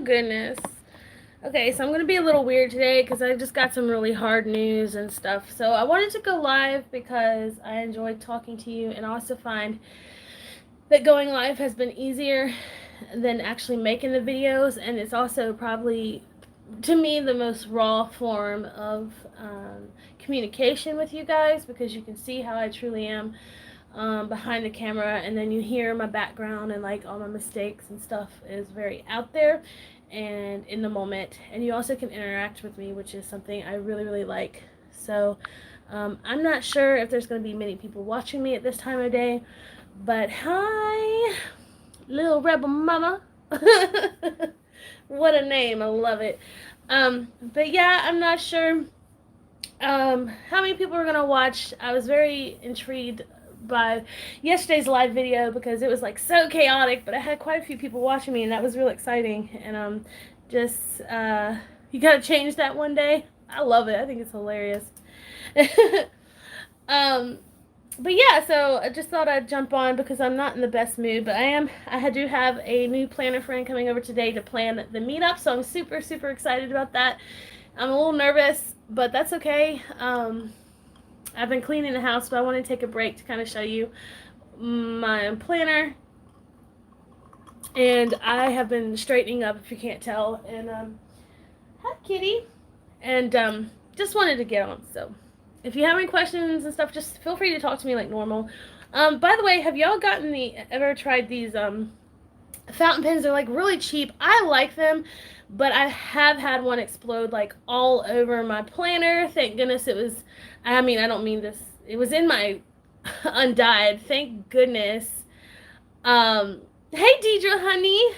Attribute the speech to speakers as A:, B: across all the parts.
A: goodness. Okay, so I'm going to be a little weird today because I just got some really hard news and stuff. So I wanted to go live because I enjoyed talking to you, and I also find that going live has been easier than actually making the videos, and it's also probably, to me, the most raw form of communication with you guys because you can see how I truly am behind the camera, and then you hear my background and like all my mistakes and stuff is very out there and in the moment, and you also can interact with me, which is something I really like. So I'm not sure if there's going to be many people watching me at this time of day, but hi little rebel mama. What a name, I love it. But yeah, I'm not sure how many people are gonna watch. I was very intrigued by yesterday's live video because it was like so chaotic, but I had quite a few people watching me, and that was real exciting. And just you gotta change that one day. I love it. I think it's hilarious. um, but yeah, so I just thought I'd jump on because I'm not in the best mood, but I do have a new planner friend coming over today to plan the meetup, so I'm super excited about that. I'm a little nervous, but that's okay. I've been cleaning the house, but I want to take a break to kind of show you my planner. And I have been straightening up, if you can't tell. And hi, kitty. And just wanted to get on. So if you have any questions and stuff, just feel free to talk to me like normal. By the way, have y'all ever tried these fountain pens? They're like really cheap. I like them, but I have had one explode like all over my planner. Thank goodness it was, I mean, I don't mean this, it was in my undyed, thank goodness. Hey Deidre, honey.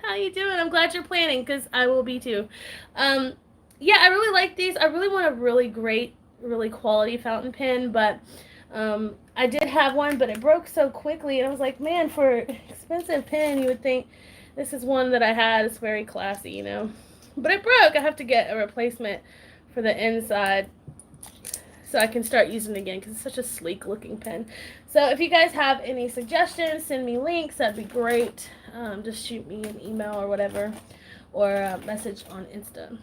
A: How you doing? I'm glad you're planning because I will be too. Yeah, I really like these. I really want a really great, really quality fountain pen, but I did have one, but it broke so quickly, and I was like, man, for an expensive pen, you would think this is one that I had. It's very classy, you know. But it broke. I have to get a replacement for the inside so I can start using it again because it's such a sleek looking pen. So if you guys have any suggestions, send me links. That'd be great. Just shoot me an email or whatever, or a message on Insta.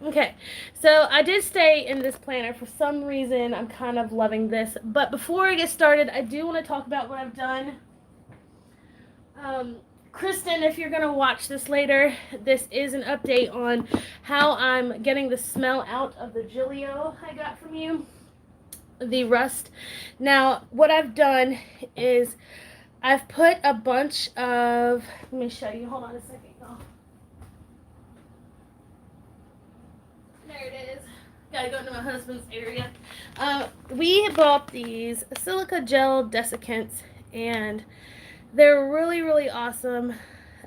A: Okay, so I did stay in this planner. For some reason, I'm kind of loving this. But before I get started, I do want to talk about what I've done. Kristen, if you're going to watch this later, this is an update on how I'm getting the smell out of the Gillio I got from you, the rust. Now, what I've done is I've put a bunch of, let me show you, hold on a second. There it is. Gotta go into my husband's area. We bought these silica gel desiccants, and they're really awesome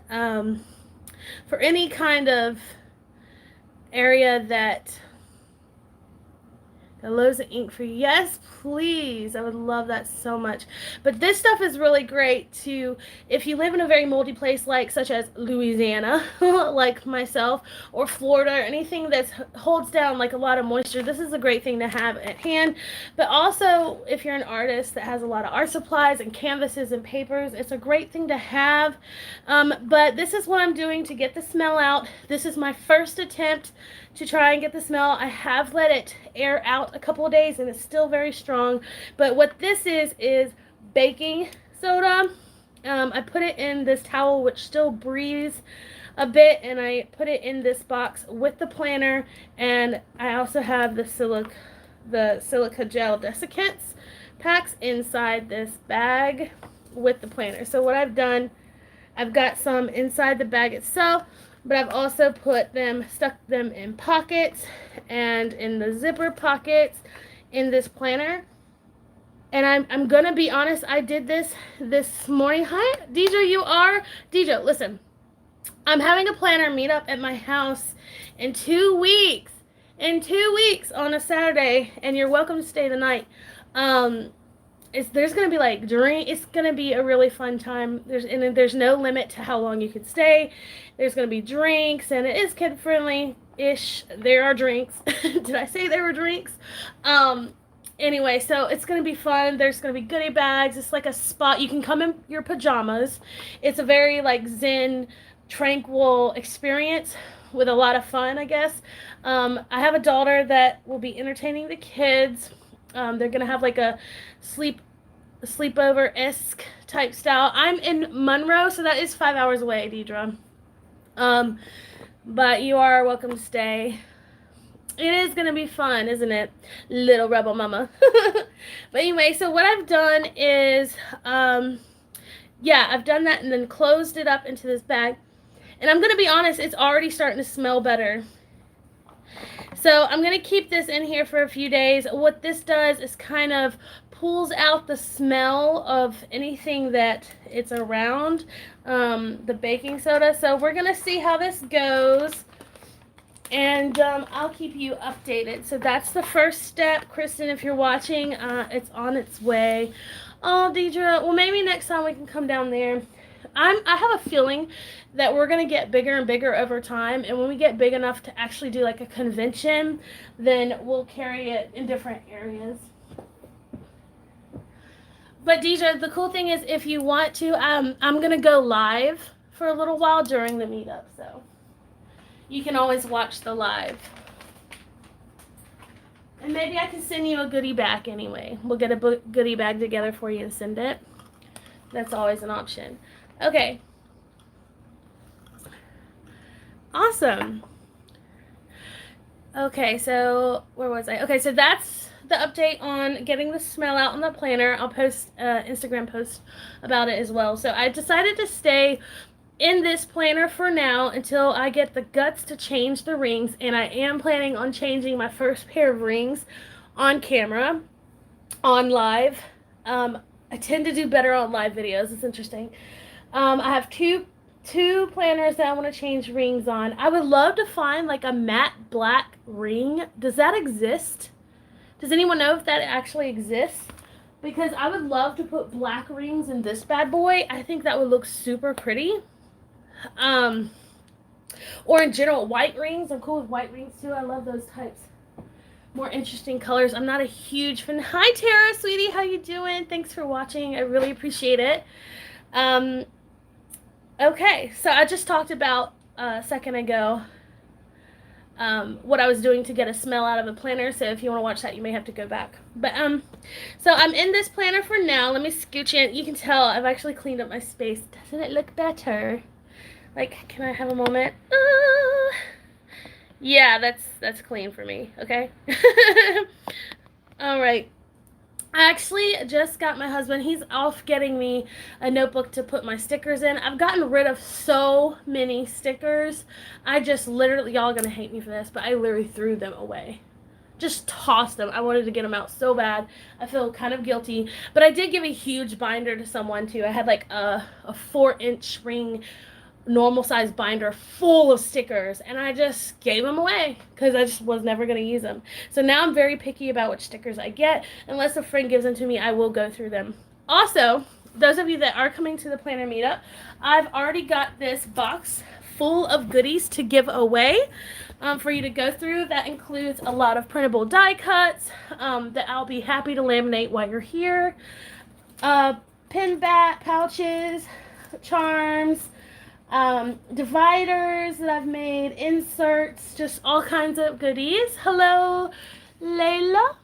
A: for any kind of area that loads of ink for you. Yes, please. I would love that so much. But this stuff is really great to, if you live in a very moldy place like such as Louisiana, like myself, or Florida, or anything that holds down like a lot of moisture. This is a great thing to have at hand. But also, if you're an artist that has a lot of art supplies and canvases and papers, it's a great thing to have. But this is what I'm doing to get the smell out. This is my first attempt to try and get the smell. I have let it air out a couple of days and it's still very strong. But what this is baking soda. I put it in this towel which still breathes a bit, and I put it in this box with the planner, and I also have the silica gel desiccants packs inside this bag with the planner. So what I've done, I've got some inside the bag itself, but I've also stuck them in pockets and in the zipper pockets in this planner. And I'm gonna be honest, I did this morning. Hi, Deidre, Deidre, listen. I'm having a planner meetup at my house in 2 weeks. In 2 weeks on a Saturday, and you're welcome to stay the night. There's gonna be like it's gonna be a really fun time. There's no limit to how long you can stay. There's gonna be drinks, and it is kid friendly ish. There are drinks. Did I say there were drinks? Anyway, so it's gonna be fun. There's gonna be goodie bags. It's like a spot. You can come in your pajamas. It's a very like zen tranquil experience with a lot of fun, I guess. I have a daughter that will be entertaining the kids. They're gonna have like a sleepover-esque type style. I'm in Monroe, so that is 5 hours away, Deidre. Um, but you are welcome to stay. It is gonna be fun, isn't it, little rebel mama? But anyway, so what I've done is, yeah, I've done that and then closed it up into this bag. And I'm gonna be honest, it's already starting to smell better. So I'm going to keep this in here for a few days. What this does is kind of pulls out the smell of anything that it's around, the baking soda. So we're going to see how this goes. And I'll keep you updated. So that's the first step. Kristen, if you're watching, it's on its way. Oh, Deidre, well, maybe next time we can come down there. I have a feeling that we're going to get bigger and bigger over time. And when we get big enough to actually do like a convention, then we'll carry it in different areas. But Deidre, the cool thing is if you want to, I'm going to go live for a little while during the meetup. So you can always watch the live. And maybe I can send you a goodie bag anyway. We'll get a goodie bag together for you and send it. That's always an option. Okay. Awesome. Okay, so where was I? Okay, so that's the update on getting the smell out in the planner. I'll post an Instagram post about it as well. So I decided to stay in this planner for now until I get the guts to change the rings, and I am planning on changing my first pair of rings on camera, on live. I tend to do better on live videos. It's interesting. I have two planners that I want to change rings on. I would love to find like a matte black ring. Does that exist? Does anyone know if that actually exists? Because I would love to put black rings in this bad boy. I think that would look super pretty. Or in general, white rings. I'm cool with white rings too. I love those types. More interesting colors. I'm not a huge fan. Hi Tara, sweetie, how you doing? Thanks for watching. I really appreciate it. Okay, so I just talked about a second ago what I was doing to get a smell out of a planner. So if you want to watch that, you may have to go back. But so I'm in this planner for now. Let me scooch in. You can tell I've actually cleaned up my space. Doesn't it look better? Like, can I have a moment? Yeah, that's clean for me, okay? All right. I actually just got my husband, he's off getting me a notebook to put my stickers in. I've gotten rid of so many stickers. I just literally, y'all are going to hate me for this, but I literally threw them away. Just tossed them. I wanted to get them out so bad. I feel kind of guilty. But I did give a huge binder to someone, too. I had like a 4-inch ring normal size binder full of stickers, and I just gave them away because I just was never going to use them. So now I'm very picky about which stickers I get. Unless a friend gives them to me, I will go through them. Also, those of you that are coming to the planner meetup, I've already got this box full of goodies to give away for you to go through. That includes a lot of printable die cuts that I'll be happy to laminate while you're here, pin bat pouches, charms, dividers that I've made, inserts, just all kinds of goodies. Hello, Layla.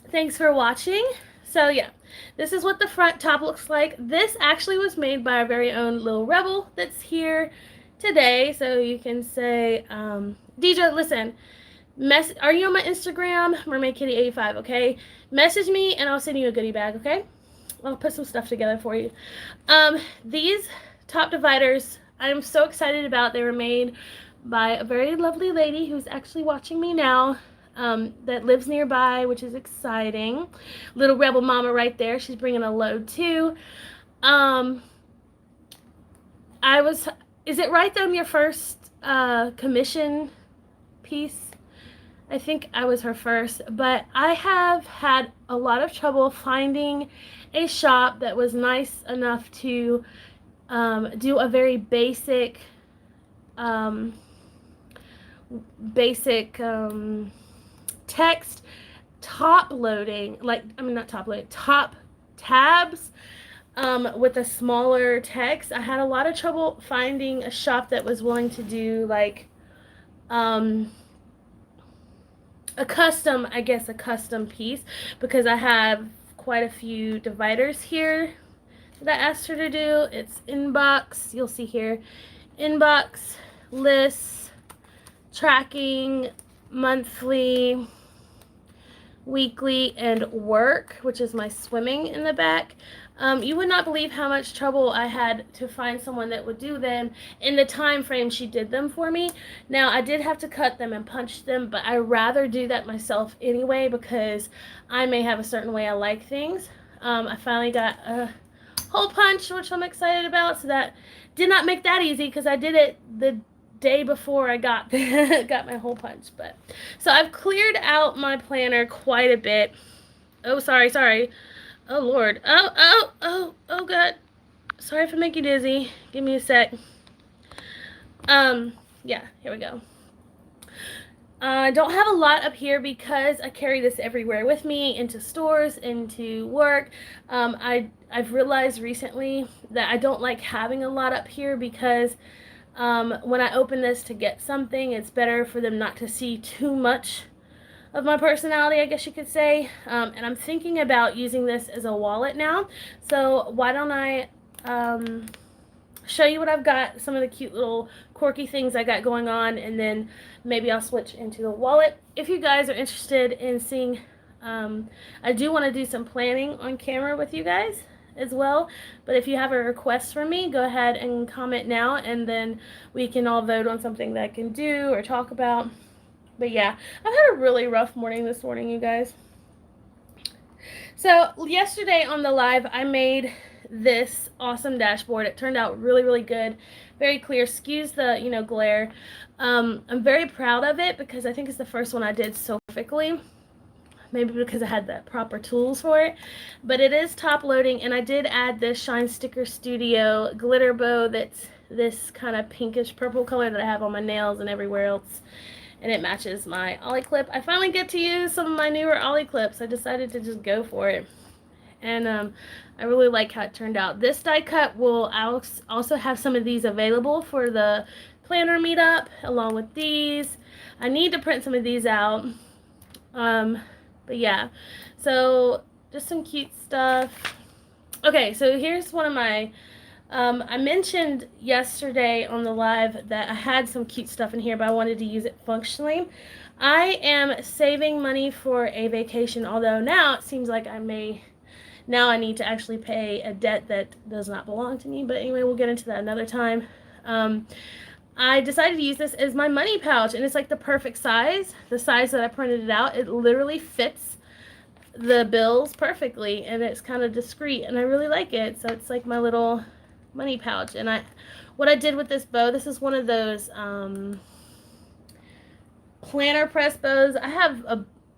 A: Thanks for watching. So yeah, this is what the front top looks like. This actually was made by our very own little rebel that's here today. So you can say, DJ, listen, are you on my Instagram? MermaidKitty85, okay? Message me and I'll send you a goodie bag, okay? I'll put some stuff together for you. These top dividers, I'm so excited about. They were made by a very lovely lady who's actually watching me now, that lives nearby, which is exciting. Little rebel mama right there. She's bringing a load too. Is it right that I'm your first commission piece? I think I was her first, but I have had a lot of trouble finding a shop that was nice enough to do a very basic text top loading, like, I mean, not top loading, top tabs with a smaller text. I had a lot of trouble finding a shop that was willing to do like um, I guess a custom piece, because I have quite a few dividers here that I asked her to do. It's inbox, you'll see here, inbox, lists, tracking, monthly, weekly, and work, which is my swimming in the back. You would not believe how much trouble I had to find someone that would do them in the time frame she did them for me. Now, I did have to cut them and punch them, but I rather do that myself anyway, because I may have a certain way I like things. I finally got a hole punch, which I'm excited about, so that did not make that easy because I did it the day before I got got my hole punch. But so I've cleared out my planner quite a bit. Oh, sorry. Oh Lord. Oh God. Sorry if I make you dizzy. Give me a sec. Yeah, here we go. I don't have a lot up here because I carry this everywhere with me, into stores, into work. I've realized recently that I don't like having a lot up here because when I open this to get something, it's better for them not to see too much of my personality, I guess you could say. And I'm thinking about using this as a wallet now. So why don't I show you what I've got, some of the cute little quirky things I got going on, and then maybe I'll switch into the wallet. If you guys are interested in seeing, I do want to do some planning on camera with you guys as well, but if you have a request from me, go ahead and comment now, and then we can all vote on something that I can do or talk about. But yeah, I've had a really rough morning this morning, you guys. So yesterday on the live, I made this awesome dashboard. It turned out really, really good, very clear. Excuse the glare. I'm very proud of it because I think it's the first one I did so perfectly. Maybe because I had the proper tools for it, but it is top loading, and I did add this Shine Sticker Studio glitter bow that's this kind of pinkish purple color that I have on my nails and everywhere else, and it matches my ollie clip. I finally get to use some of my newer ollie clips. I decided to just go for it, and I really like how it turned out. This die cut will also have some of these available for the planner meetup along with these. I need to print some of these out. But yeah, so just some cute stuff. Okay, so here's one of my, I mentioned yesterday on the live that I had some cute stuff in here, but I wanted to use it functionally. I am saving money for a vacation, although now it seems like I need to actually pay a debt that does not belong to me. But anyway, we'll get into that another time. I decided to use this as my money pouch, and it's like the perfect size. The size that I printed it out, it literally fits the bills perfectly, and it's kind of discreet, and I really like it. So it's like my little money pouch. And what I did with this bow, this is one of those planner press bows. I have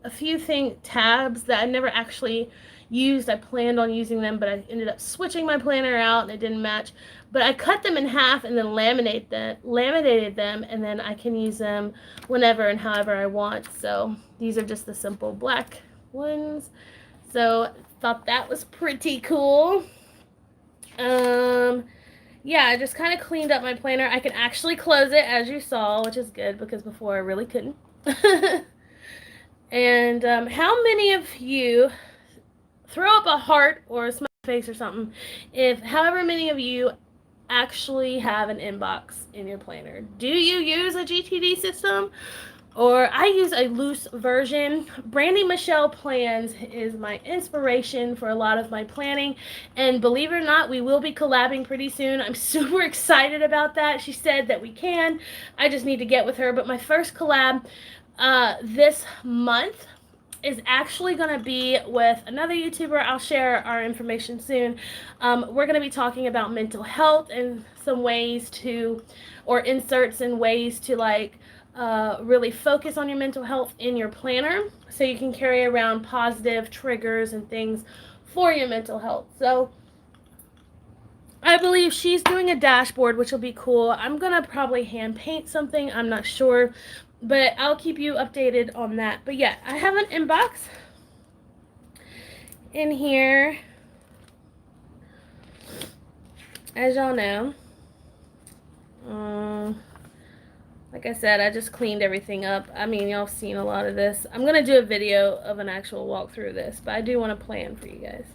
A: a few tabs that I never actually used. I planned on using them, but I ended up switching my planner out and it didn't match. But I cut them in half and then laminated them, and then I can use them whenever and however I want. So these are just the simple black ones. So thought that was pretty cool. Yeah, I just kind of cleaned up my planner. I can actually close it, as you saw, which is good because before I really couldn't. And how many of you throw up a heart or a smiley face or something if however many of you actually have an inbox in your planner? Do you use a GTD system? Or I use a loose version. Brandy Michelle Plans is my inspiration for a lot of my planning. And believe it or not, we will be collabing pretty soon. I'm super excited about that. She said that we can. I just need to get with her. But my first collab this month is actually going to be with another YouTuber. I'll share our information soon. We're going to be talking about mental health and some ways to, or inserts and ways to like, really focus on your mental health in your planner so you can carry around positive triggers and things for your mental health. So I believe she's doing a dashboard, which will be cool. I'm gonna probably hand paint something, I'm not sure, but I'll keep you updated on that. But yeah, I have an inbox in here. as y'all know, like I said, I just cleaned everything up. I mean, y'all have seen a lot of this. I'm going to do a video of an actual walkthrough of this, but I do want to plan for you guys.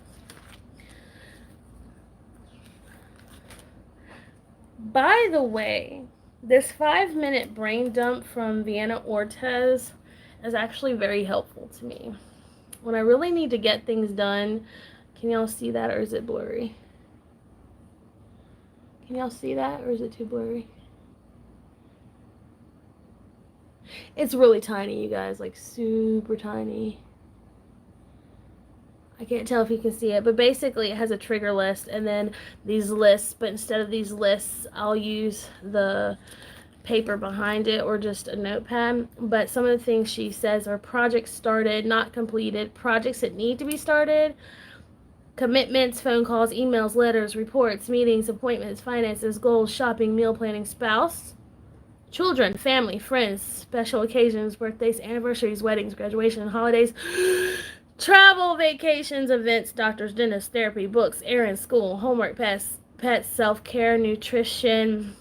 A: By the way, this 5-minute brain dump from Vienna Ortez is actually very helpful to me. When I really need to get things done, can y'all see that, or is it blurry? Can y'all see that, or is it too blurry? It's really tiny, you guys, like super tiny. I can't tell if you can see it, but basically it has a trigger list and then these lists, but instead of these lists, I'll use the paper behind it or just a notepad. But some of the things she says are projects started, not completed, projects that need to be started, commitments, phone calls, emails, letters, reports, meetings, appointments, finances, goals, shopping, meal planning, spouse, children, family, friends, special occasions, birthdays, anniversaries, weddings, graduation, holidays, travel, vacations, events, doctors, dentists, therapy, books, errands, school, homework, pets, self-care, nutrition,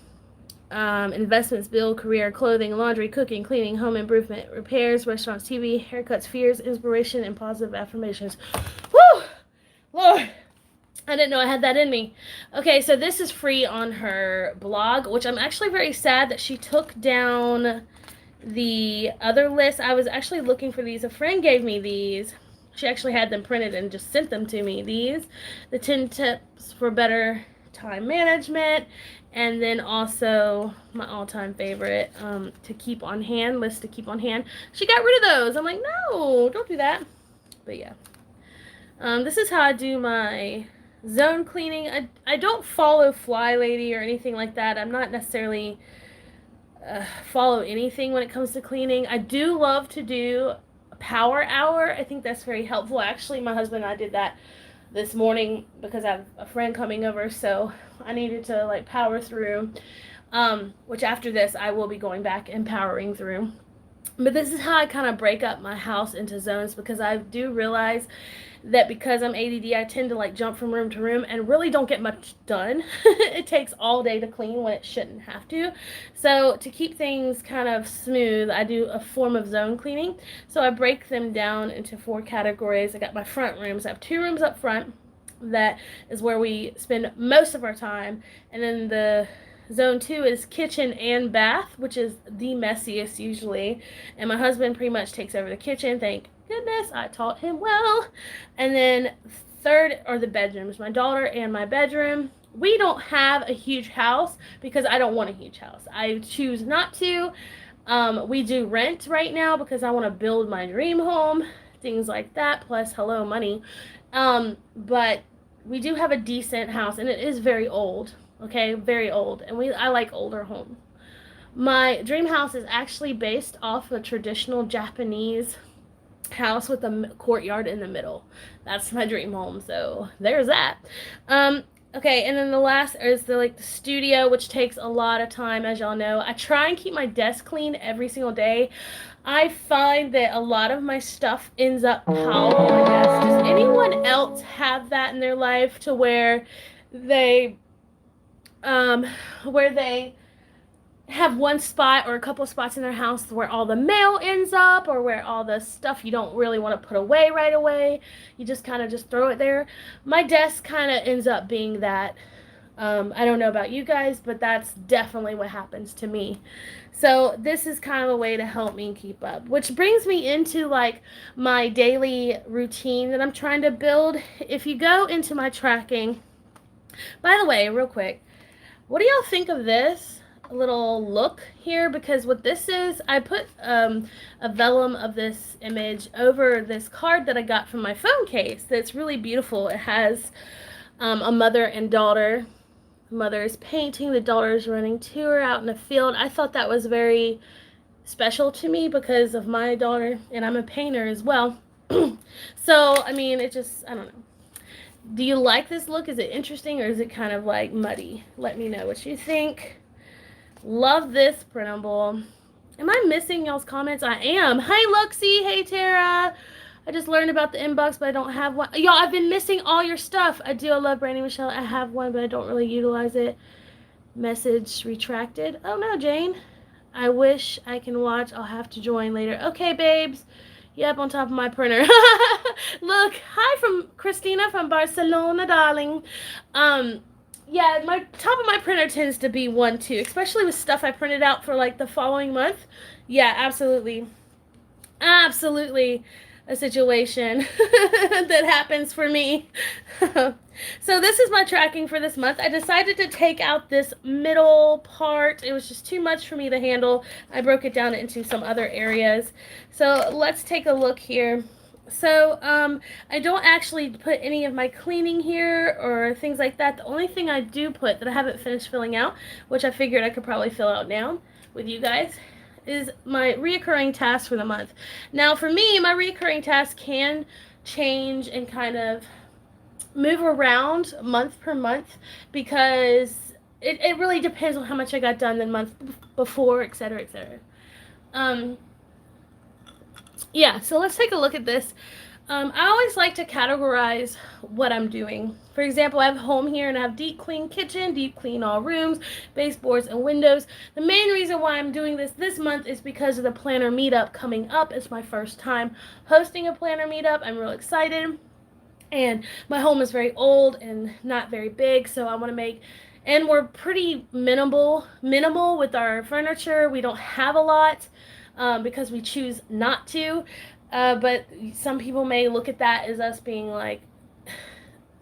A: investments, bill, career, clothing, laundry, cooking, cleaning, home improvement, repairs, restaurants, TV, haircuts, fears, inspiration, and positive affirmations. Woo! Lord, I didn't know I had that in me. Okay, so this is free on her blog, which I'm actually very sad that she took down the other list. I was actually looking for these. A friend gave me these. She actually had them printed and just sent them to me. These, the 10 tips for better time management, and then also my all-time favorite, to keep on hand, list to keep on hand. She got rid of those. I'm like, no, don't do that. But yeah. This is how I do my zone cleaning. I don't follow Fly Lady or anything like that. I'm not necessarily follow anything when it comes to cleaning. I do love to do a power hour. I think that's very helpful. Actually, my husband and I did that this morning because I have a friend coming over, so I needed to like power through. Which after this, I will be going back and powering through. But this is how I kind of break up my house into zones, because I do realize that because I'm ADD, I tend to like jump from room to room and really don't get much done. It takes all day to clean when it shouldn't have to. So to keep things kind of smooth, I do a form of zone cleaning. So I break them down into 4 categories. I got my front rooms. I have 2 rooms up front. That is where we spend most of our time. And then the Zone 2 is kitchen and bath, which is the messiest usually. And my husband pretty much takes over the kitchen. Thank goodness, I taught him well. And then 3rd are the bedrooms, my daughter and my bedroom. We don't have a huge house because I don't want a huge house. I choose not to. We do rent right now because I want to build my dream home, things like that, plus hello money. But we do have a decent house, and it is very old. Okay, very old, and I like older homes. My dream house is actually based off a traditional Japanese house with a courtyard in the middle. That's my dream home, so there's that. Okay, and then the last is the studio, which takes a lot of time, as y'all know. I try and keep my desk clean every single day. I find that a lot of my stuff ends up piled on the desk. Does anyone else have that in their life to where they have one spot or a couple of spots in their house where all the mail ends up, or where all the stuff you don't really want to put away right away, you just kind of just throw it there? My desk kind of ends up being that. I don't know about you guys, but that's definitely what happens to me. So this is kind of a way to help me keep up, which brings me into like my daily routine that I'm trying to build. If you go into my tracking, by the way, real quick, what do y'all think of this little look here? Because what this is, I put a vellum of this image over this card that I got from my phone case that's really beautiful. It has a mother and daughter. The mother is painting, the daughter is running to her out in the field. I thought that was very special to me because of my daughter, and I'm a painter as well. So, I mean, it just, I don't know. Do you like this look? Is it interesting, or is it kind of like muddy? Let me know what you think. Love this printable. Am I missing y'all's comments? I am. Hi, Luxie. Hey, Tara. I just learned about the inbox, but I don't have one. Y'all, I've been missing all your stuff. I do. I love Brandy Michelle. I have one, but I don't really utilize it. Message retracted. Oh no, Jane. I wish I can watch. I'll have to join later. Okay, babes. Yep, on top of my printer. Look, hi from Christina from Barcelona, darling. Um, yeah, my top of my printer tends to be one too, especially with stuff I printed out for like the following month. Yeah, absolutely. Absolutely a situation that happens for me. So this is my tracking for this month. I decided to take out this middle part. It was just too much for me to handle. I broke it down into some other areas. So let's take a look here. So I don't actually put any of my cleaning here or things like that. The only thing I do put that I haven't finished filling out, which I figured I could probably fill out now with you guys, is my reoccurring task for the month. Now for me, my reoccurring task can change and kind of move around month per month because it really depends on how much I got done the month before, etc., etc. Yeah, so let's take a look at this. I always like to categorize what I'm doing. For example, I have home here and I have deep clean kitchen, deep clean all rooms, baseboards, and windows. The main reason why I'm doing this month is because of the planner meetup coming up. It's my first time hosting a planner meetup. I'm real excited. And my home is very old and not very big, so I want to make, and we're pretty minimal with our furniture. We don't have a lot because we choose not to. But some people may look at that as us being like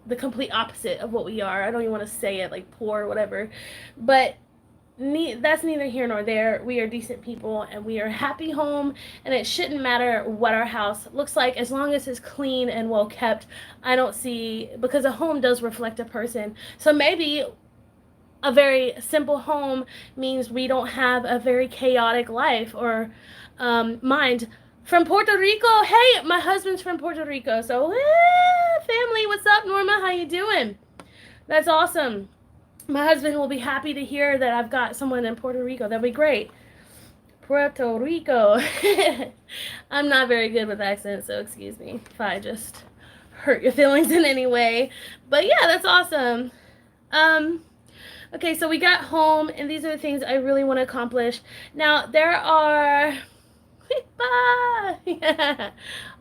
A: the complete opposite of what we are. I don't even want to say it, like poor or whatever. But that's neither here nor there. We are decent people and we are happy home, and it shouldn't matter what our house looks like as long as it's clean and well kept. I don't see, because a home does reflect a person. So maybe a very simple home means we don't have a very chaotic life or mind. From Puerto Rico. Hey, my husband's from Puerto Rico. So, family, what's up, Norma? How you doing? That's awesome. My husband will be happy to hear that I've got someone in Puerto Rico. That'd be great. Puerto Rico. I'm not very good with accents, so excuse me if I just hurt your feelings in any way. But yeah, that's awesome. Okay, so we got home, and these are the things I really want to accomplish. Now, there are... Yeah.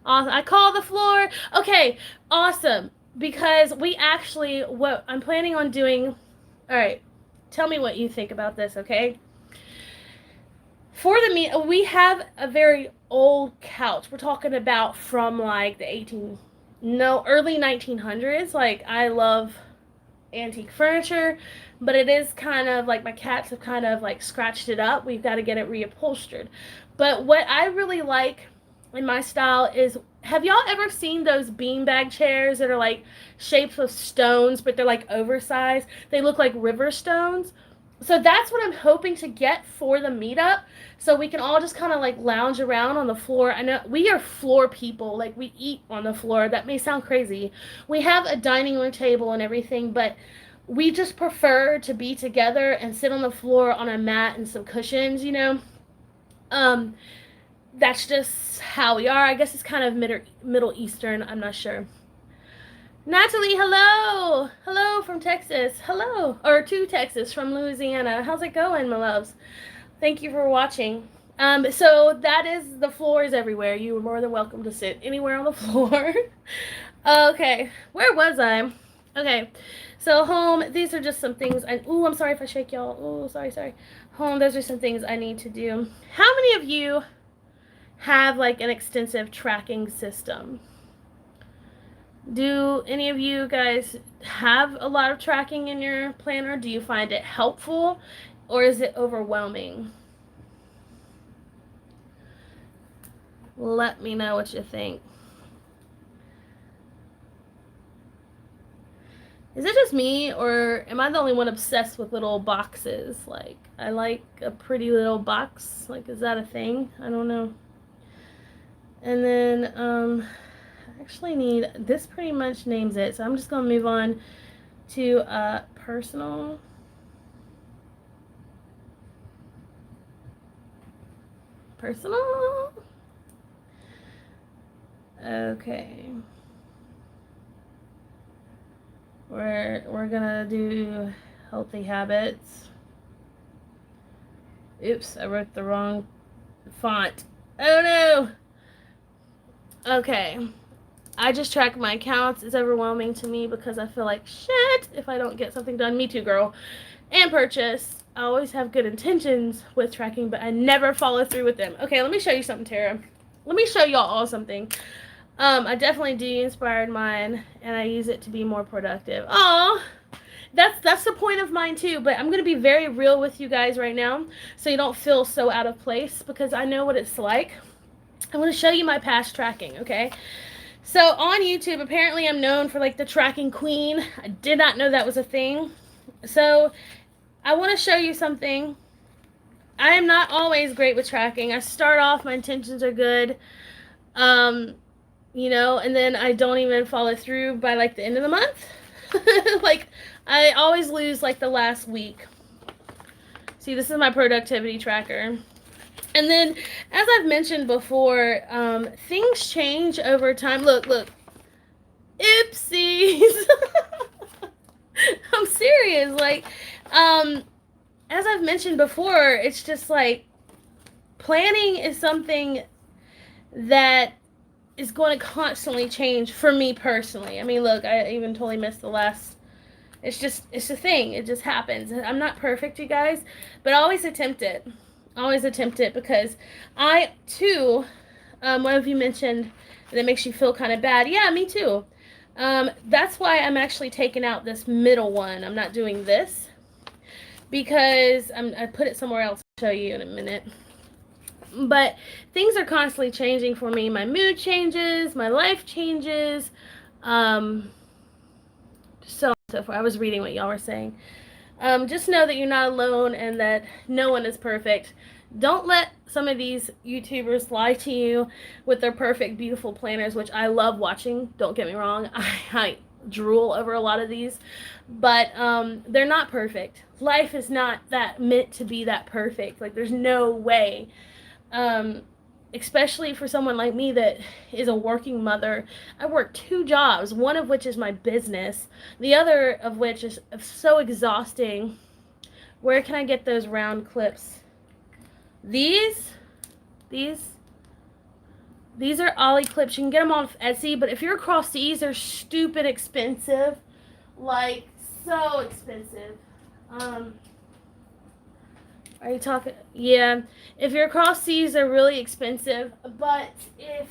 A: Awesome. I call the floor. Okay, awesome. Because we actually, what I'm planning on doing... All right, tell me what you think about this, okay? For the meet, we have a very old couch. We're talking about from like the early 1900s. Like, I love antique furniture, but it is kind of like my cats have kind of like scratched it up. We've got to get it reupholstered. But what I really like in my style is, have y'all ever seen those beanbag chairs that are like shapes of stones, but they're like oversized? They look like river stones. So that's what I'm hoping to get for the meetup, so we can all just kind of like lounge around on the floor. I know we are floor people, like we eat on the floor. That may sound crazy. We have a dining room table and everything, but we just prefer to be together and sit on the floor on a mat and some cushions, you know. That's just how we are. I guess it's kind of Middle Eastern. I'm not sure. Natalie, hello. Hello from Texas. Hello. Or to Texas from Louisiana. How's it going, my loves? Thank you for watching. So that is, the floor is everywhere. You are more than welcome to sit anywhere on the floor. Okay. Where was I? Okay. So home, these are just some things. I'm sorry if I shake y'all. Oh, sorry. Home, those are some things I need to do. How many of you have like an extensive tracking system? Do any of you guys have a lot of tracking in your planner? Do you find it helpful, or is it overwhelming? Let me know what you think. Is it just me, or am I the only one obsessed with little boxes? Like, I like a pretty little box. Like, is that a thing? I don't know. And then, I actually need, this pretty much names it. So I'm just going to move on to personal. Personal. Okay. We're gonna do healthy habits. Oops, I wrote the wrong font. Oh no! Okay. I just track my accounts. It's overwhelming to me because I feel like shit if I don't get something done. Me too, girl. And purchase. I always have good intentions with tracking, but I never follow through with them. Okay, let me show you something, Tara. Let me show y'all all something. I definitely de-inspired mine, and I use it to be more productive. Oh, that's the point of mine too. But I'm gonna be very real with you guys right now, so you don't feel so out of place because I know what it's like. I'm gonna show you my past tracking. Okay. So on YouTube, apparently I'm known for like the tracking queen. I did not know that was a thing. So I want to show you something. I am not always great with tracking. I start off, my intentions are good, and then I don't even follow through by like the end of the month. Like I always lose like the last week. See, this is my productivity tracker. And then, as I've mentioned before, things change over time. Look. Oopsies. I'm serious. Like, as I've mentioned before, it's just like planning is something that is going to constantly change for me personally. I mean, look, I even totally missed the last. It's a thing. It just happens. I'm not perfect, you guys, but I always attempt it. Because I too, one of you mentioned that it makes you feel kind of bad. Yeah, me too. That's why I'm actually taking out this middle one. I'm not doing this because I put it somewhere else. I'll show you in a minute. But things are constantly changing for me. My mood changes, my life changes, so on and so forth. I was reading what y'all were saying. Just know that you're not alone and that no one is perfect. Don't let some of these YouTubers lie to you with their perfect, beautiful planners, which I love watching. Don't get me wrong. I drool over a lot of these. But they're not perfect. Life is not that meant to be that perfect. Like, there's no way. Especially for someone like me that is a working mother. I work 2 jobs, one of which is my business, the other of which is so exhausting. Where can I get those round clips? These are Ollie clips. You can get them off Etsy, but if you're across seas, they're stupid expensive. Like, so expensive. Are you talking? Yeah. If you're across seas, they're really expensive. But if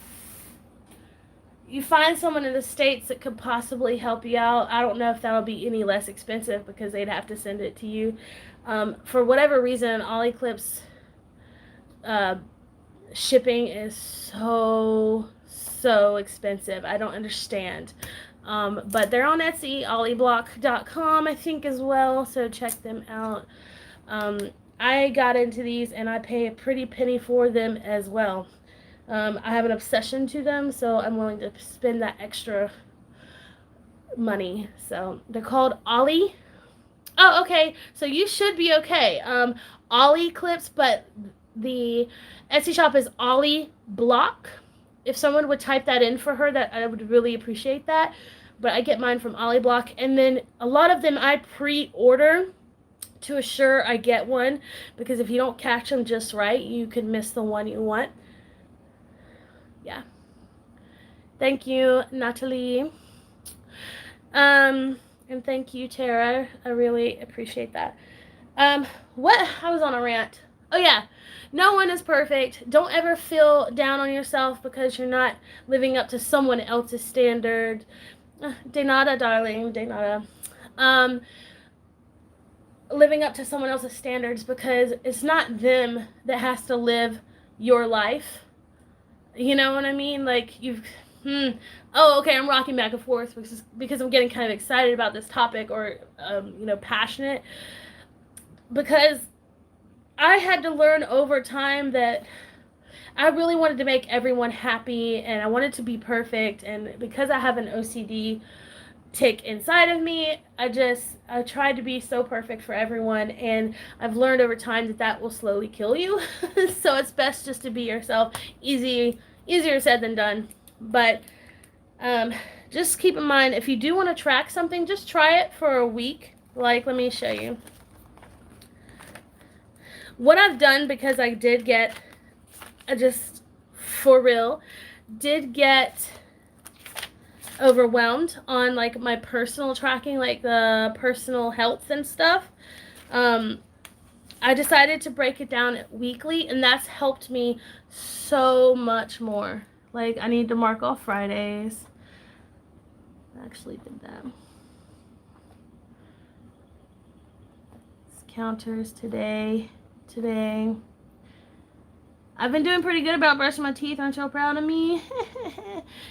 A: you find someone in the States that could possibly help you out, I don't know if that'll be any less expensive because they'd have to send it to you. For whatever reason, Ollie Clips shipping is so expensive. I don't understand. But they're on Etsy, ollieblock.com, I think, as well. So check them out. I got into these and I pay a pretty penny for them as well. I have an obsession to them, so I'm willing to spend that extra money. So they're called Ollie. Oh, okay. So you should be okay. Ollie Clips, but the Etsy shop is Ollie Block. If someone would type that in for her, that I would really appreciate that. But I get mine from Ollie Block, and then a lot of them I pre-order to assure I get one, because if you don't catch them just right, you could miss the one you want. Yeah. Thank you, Natalie. And thank you, Tara. I really appreciate that. What? I was on a rant. Oh, yeah. No one is perfect. Don't ever feel down on yourself because you're not living up to someone else's standard. De nada, darling. De nada. Living up to someone else's standards, because it's not them that has to live your life. You know what I mean? Like, oh, okay, I'm rocking back and forth because I'm getting kind of excited about this topic, or passionate, because I had to learn over time that I really wanted to make everyone happy, and I wanted to be perfect, and because I have an OCD tick inside of me, I tried to be so perfect for everyone, and I've learned over time that will slowly kill you. So it's best just to be yourself. Easier said than done. But just keep in mind, if you do want to track something, just try it for a week. Like, let me show you. What I've done, because I did get, just for real, did get overwhelmed on like my personal tracking, like the personal health and stuff. I decided to break it down weekly, and that's helped me so much more. Like, I need to mark off Fridays. I actually did that. Counters today. I've been doing pretty good about brushing my teeth. Aren't y'all proud of me?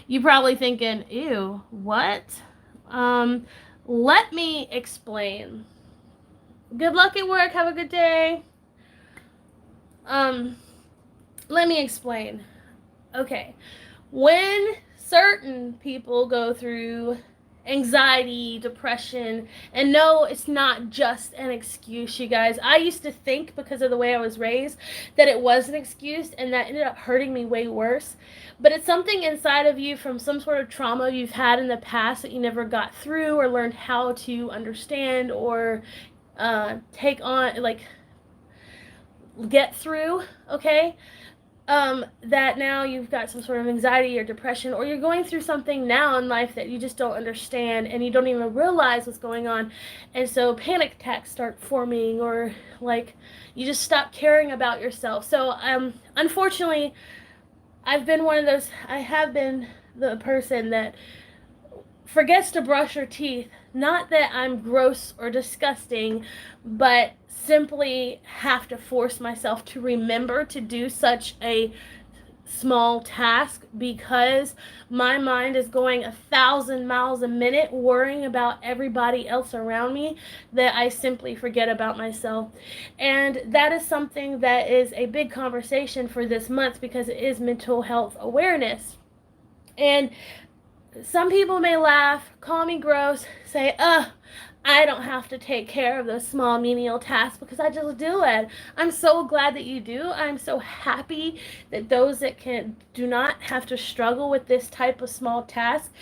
A: You probably thinking, ew, what? Let me explain. Good luck at work. Have a good day. Let me explain. Okay. When certain people go through anxiety, depression, and no, it's not just an excuse, you guys. I used to think, because of the way I was raised, that it was an excuse, and that ended up hurting me way worse. But it's something inside of you from some sort of trauma you've had in the past that you never got through or learned how to understand or take on, like, get through, okay? That now you've got some sort of anxiety or depression, or you're going through something now in life that you just don't understand and you don't even realize what's going on, and so panic attacks start forming, or like you just stop caring about yourself. So unfortunately, I have been the person that forgets to brush her teeth. Not that I'm gross or disgusting, but simply have to force myself to remember to do such a small task, because my mind is going 1,000 miles a minute worrying about everybody else around me, that I simply forget about myself. And that is something that is a big conversation for this month, because it is mental health awareness. And some people may laugh, call me gross, say, I don't have to take care of those small menial tasks because I just do it. I'm so glad that you do. I'm so happy that those that do not have to struggle with this type of small task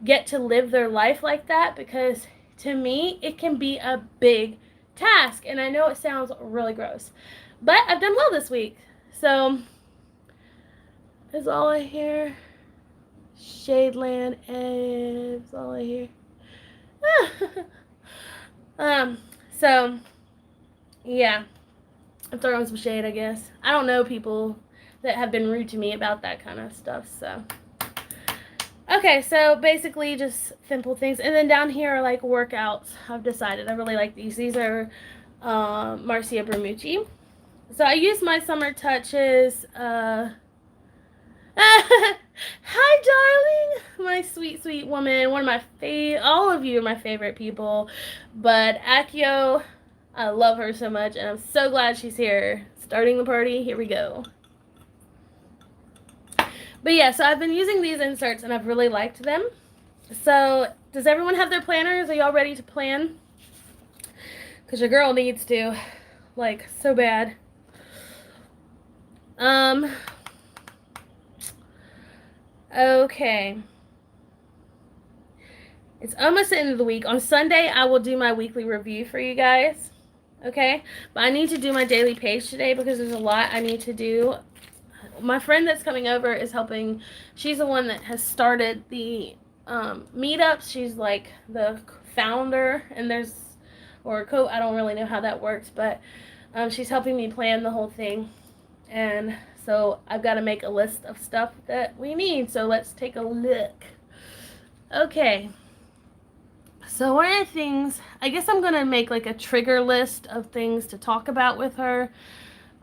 A: get to live their life like that, because to me, it can be a big task. And I know it sounds really gross, but I've done well this week. So, is all I hear? Shadeland is all I hear. So, yeah, I'm throwing some shade, I guess. I don't know people that have been rude to me about that kind of stuff, so. Okay, so basically just simple things. And then down here are like workouts. I've decided I really like these. These are Marcia Bermucci. So I use my Summer Touches. Hi, darling, my sweet, sweet woman. One of my all of you are my favorite people, but Akio, I love her so much, and I'm so glad she's here. Starting the party, here we go. But yeah, so I've been using these inserts, and I've really liked them. So, does everyone have their planners? Are y'all ready to plan? Because your girl needs to, like, so bad. Okay. It's almost the end of the week. On Sunday, I will do my weekly review for you guys. Okay? But I need to do my daily page today because there's a lot I need to do. My friend that's coming over is helping. She's the one that has started the meetups. She's like the founder, and I don't really know how that works, but she's helping me plan the whole thing. And so I've got to make a list of stuff that we need. So let's take a look. Okay. So one of the things, I guess I'm going to make like a trigger list of things to talk about with her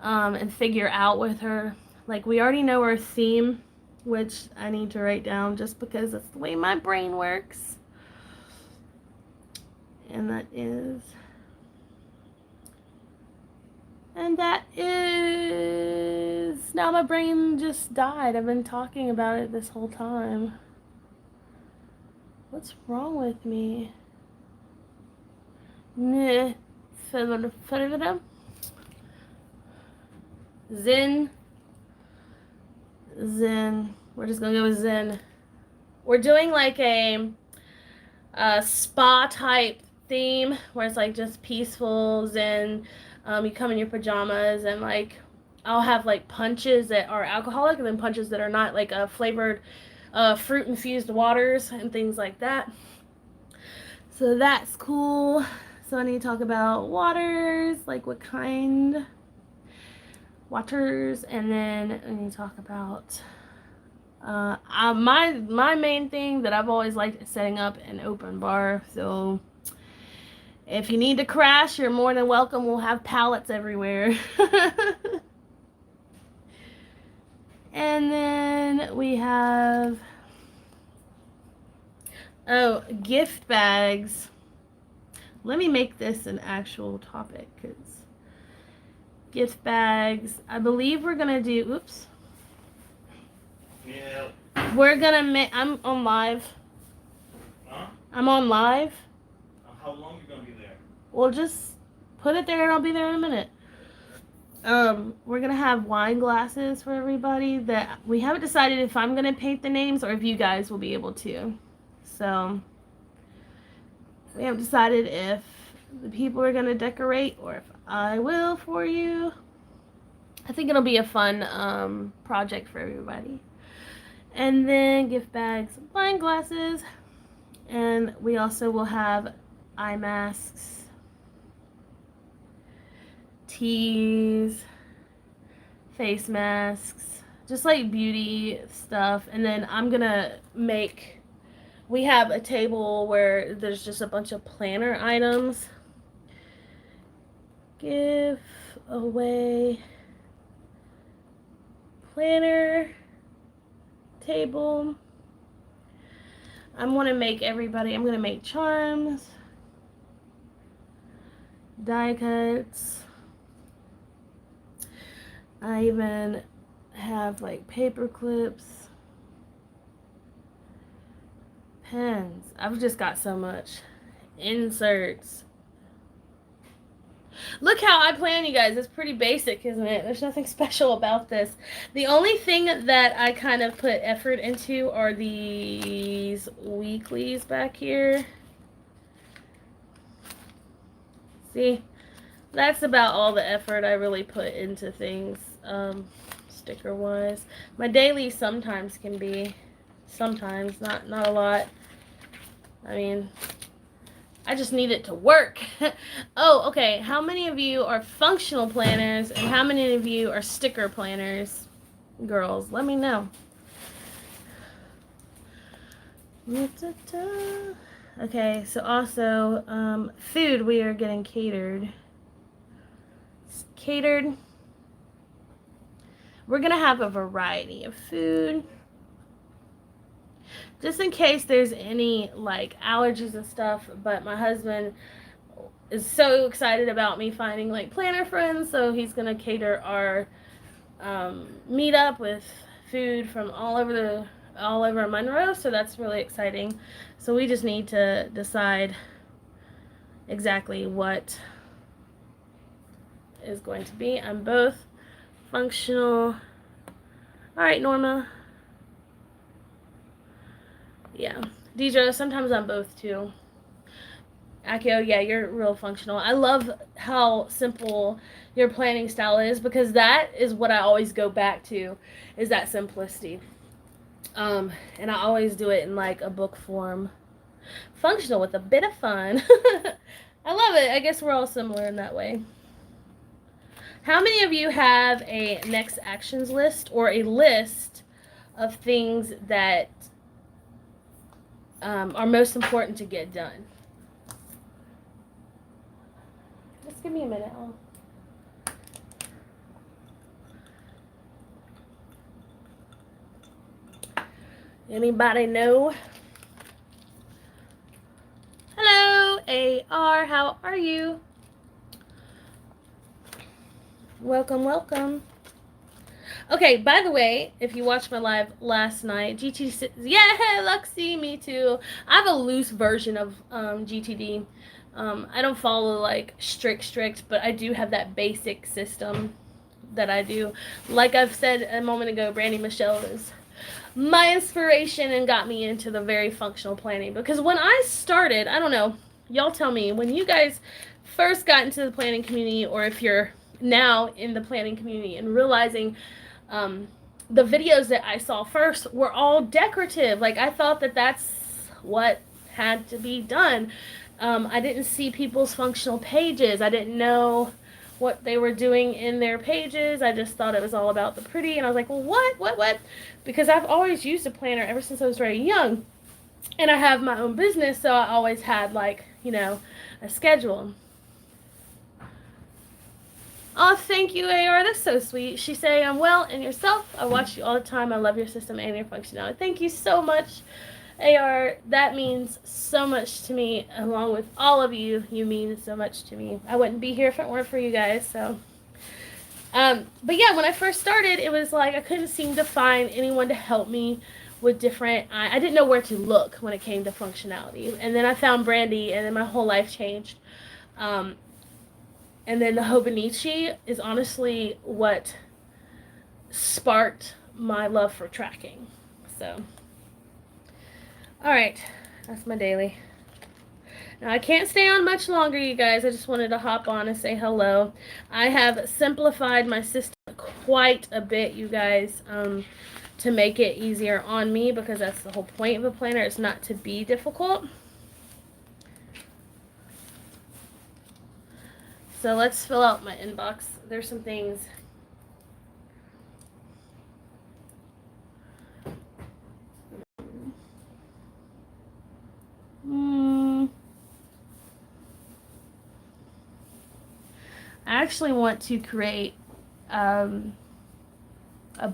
A: and figure out with her. Like, we already know her theme, which I need to write down just because that's the way my brain works. And that is... Now my brain just died. I've been talking about it this whole time. What's wrong with me? Zen. We're just gonna go with Zen. we're doing like a spa type theme where it's like just peaceful zen. You come in your pajamas and like I'll have like punches that are alcoholic and then punches that are not, like flavored fruit infused waters and things like that. So that's cool. So I need to talk about waters, like what kind waters, and then I need to talk about my main thing that I've always liked is setting up an open bar. So if you need to crash, you're more than welcome. We'll have pallets everywhere. And then we have gift bags. Let me make this an actual topic because gift bags. I believe we're gonna do. Oops.
B: Yeah.
A: We're gonna make. I'm on live.
B: Huh?
A: I'm on live.
B: How long you gonna be there?
A: We'll just put it there and I'll be there in a minute. We're gonna have wine glasses for everybody. That we haven't decided if I'm gonna paint the names or if you guys will be able to. So we haven't decided if the people are gonna decorate or if I will for you. I think it'll be a fun project for everybody. And then gift bags, wine glasses, and we also will have eye masks, teas, face masks, just like beauty stuff. And then I'm gonna make, we have a table where there's just a bunch of planner items. Give away planner table. I'm gonna make charms, die cuts. I even have like paper clips, pens. I've just got so much. Inserts. Look how I plan, you guys. It's pretty basic, isn't it? There's nothing special about this. The only thing that I kind of put effort into are these weeklies back here. See? That's about all the effort I really put into things, sticker-wise. My dailies sometimes can be, sometimes, not a lot. I mean, I just need it to work. Oh, okay. How many of you are functional planners and how many of you are sticker planners? Girls, let me know. Okay, so also, food we are getting catered. Catered. We're going to have a variety of food. Just in case there's any like allergies and stuff, but my husband is so excited about me finding like planner friends, so he's gonna cater our meetup with food from all over Monroe, so that's really exciting. So we just need to decide exactly what is going to be. I'm both functional. All right, Norma. Yeah. Deidre, sometimes I'm both too. Akio, yeah, you're real functional. I love how simple your planning style is because that is what I always go back to, is that simplicity. And I always do it in like a book form. Functional with a bit of fun. I love it. I guess we're all similar in that way. How many of you have a next actions list or a list of things that are most important to get done? Just give me a minute. Anybody know? Hello, AR. How are you? Welcome, welcome. Okay, by the way, if you watched my live last night, GTD, yeah, Luxie, me too. I have a loose version of GTD. I don't follow like strict, but I do have that basic system that I do. Like I've said a moment ago, Brandy Michelle is my inspiration and got me into the very functional planning. Because when I started, I don't know, y'all tell me, when you guys first got into the planning community, or if you're now in the planning community and realizing um, the videos that I saw first were all decorative. Like, I thought that that's what had to be done. I didn't see people's functional pages. I didn't know what they were doing in their pages. I just thought it was all about the pretty. And I was like, well, what? Because I've always used a planner ever since I was very young. And I have my own business, so I always had, like, a schedule. Oh, thank you, AR. That's so sweet. She's saying, I'm well, and yourself? I watch you all the time. I love your system and your functionality. Thank you so much, AR. That means so much to me, along with all of you. You mean so much to me. I wouldn't be here if it weren't for you guys, so. But yeah, when I first started, it was like I couldn't seem to find anyone to help me with different. I didn't know where to look when it came to functionality. And then I found Brandy, and then my whole life changed. Um, and then the Hobonichi is honestly what sparked my love for tracking. So, all right, that's my daily. Now, I can't stay on much longer, you guys. I just wanted to hop on and say hello. I have simplified my system quite a bit, you guys, to make it easier on me, because that's the whole point of a planner. It's not to be difficult. So let's fill out my inbox. There's some things. I actually want to create a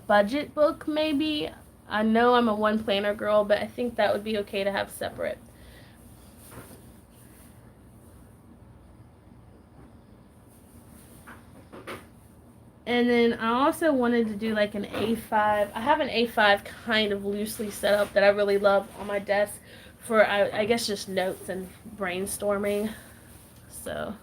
A: budget book, maybe. I know I'm a one planner girl, but I think that would be okay to have separate. And then I also wanted to do like an A5. I have an A5 kind of loosely set up that I really love on my desk for, I guess, just notes and brainstorming. So,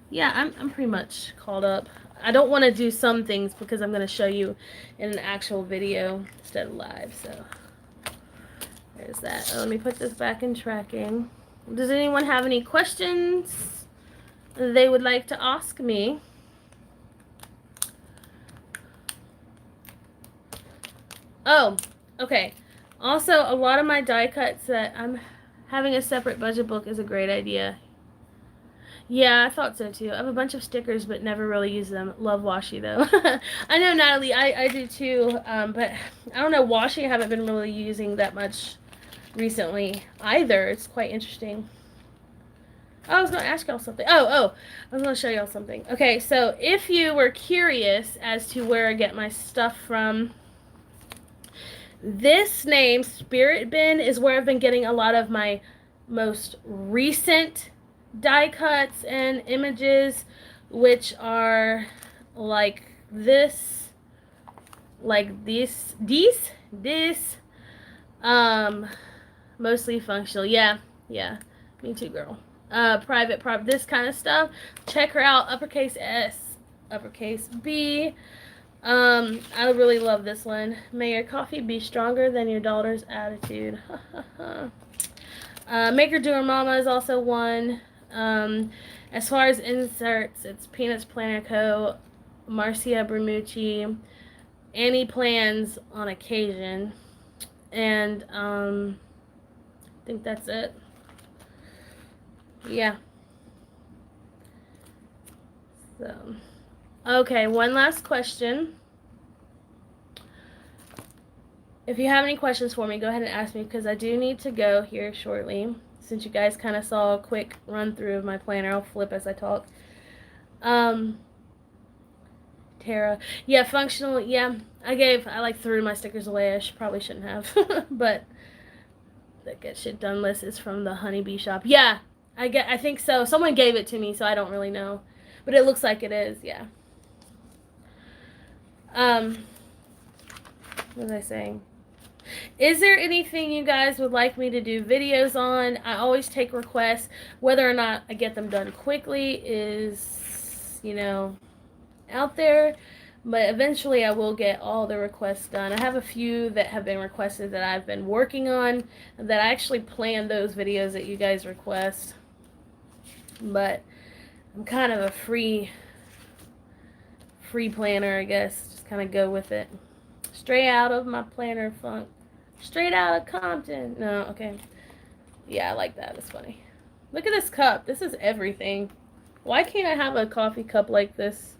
A: yeah, I'm pretty much caught up. I don't want to do some things because I'm going to show you in an actual video instead of live. So, there's that. Let me put this back in tracking. Does anyone have any questions they would like to ask me? Oh, okay. Also, a lot of my die cuts that I'm having a separate budget book is a great idea. Yeah, I thought so too. I have a bunch of stickers, but never really use them. Love washi though. I know, Natalie, I do too. But I don't know, washi I haven't been really using that much recently either. It's quite interesting. Oh, I was going to ask y'all something. I was going to show y'all something. Okay, so if you were curious as to where I get my stuff from, this name, Spirit Bin, is where I've been getting a lot of my most recent die cuts and images, which are like this, mostly functional. Yeah, me too, girl. Private, this kind of stuff. Check her out, uppercase S, uppercase B. I really love this one. May your coffee be stronger than your daughter's attitude. Make Her Do Her Mama is also one. As far as inserts, it's Peanuts Planner Co., Marcia Bermucci, Annie Plans on occasion, and I think that's it. Yeah. So, okay, one last question. If you have any questions for me, go ahead and ask me, because I do need to go here shortly. Since you guys kind of saw a quick run through of my planner, I'll flip as I talk. Tara. Yeah, functional. Yeah, I like threw my stickers away. Probably shouldn't have. But the get shit done list is from the Honeybee shop. Yeah, I think so. Someone gave it to me, so I don't really know. But it looks like it is, yeah. What was I saying? Is there anything you guys would like me to do videos on? I always take requests. Whether or not I get them done quickly is, out there. But eventually I will get all the requests done. I have a few that have been requested that I've been working on, that I actually plan those videos that you guys request. But I'm kind of a free planner, I guess. Just kind of go with it. Straight out of my planner funk. Straight out of Compton. No, okay. Yeah, I like that. It's funny. Look at this cup. This is everything. Why can't I have a coffee cup like this?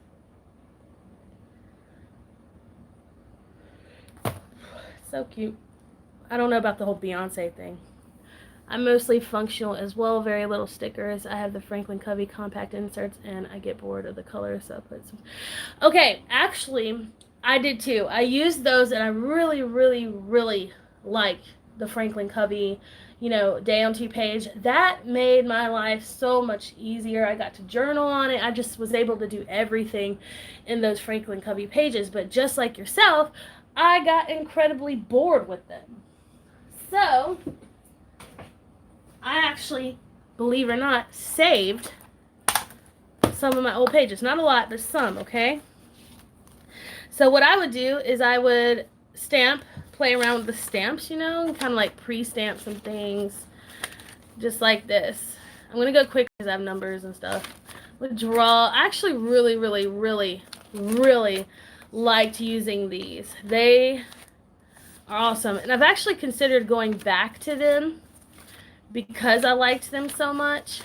A: So cute. I don't know about the whole Beyonce thing. I'm mostly functional as well. Very little stickers. I have the Franklin Covey compact inserts, and I get bored of the colors, so I put some. Okay, actually, I did too. I used those, and I really, really, really like the Franklin Covey, day on 2 page. That made my life so much easier. I got to journal on it. I just was able to do everything in those Franklin Covey pages. But just like yourself, I got incredibly bored with them. So I actually, believe it or not, saved some of my old pages. Not a lot, but some, okay? So what I would do is I would play around with the stamps, kind of like pre-stamp some things, just like this. I'm going to go quick because I have numbers and stuff. Would draw. I actually really, really, really, really liked using these. They are awesome. And I've actually considered going back to them because I liked them so much.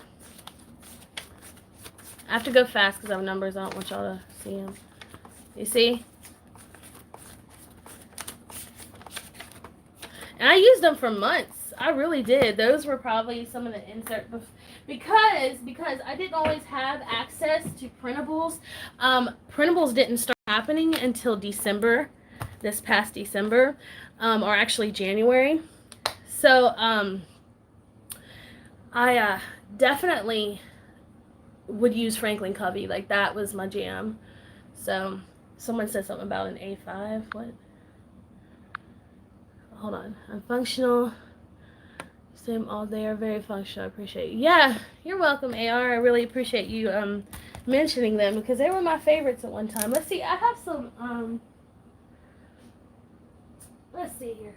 A: I have to go fast because I have numbers. I don't want y'all to see them. You see? And I used them for months. I really did. Those were probably some of the insert because I didn't always have access to printables. Printables didn't start happening until December, this past December, or actually January. So I definitely would use Franklin Covey. Like, that was my jam. So someone said something about an A5. What? Hold on. I'm functional. Same all day. Are very functional. I appreciate you. Yeah, you're welcome, AR. I really appreciate you mentioning them because they were my favorites at one time. Let's see. I have some let's see here.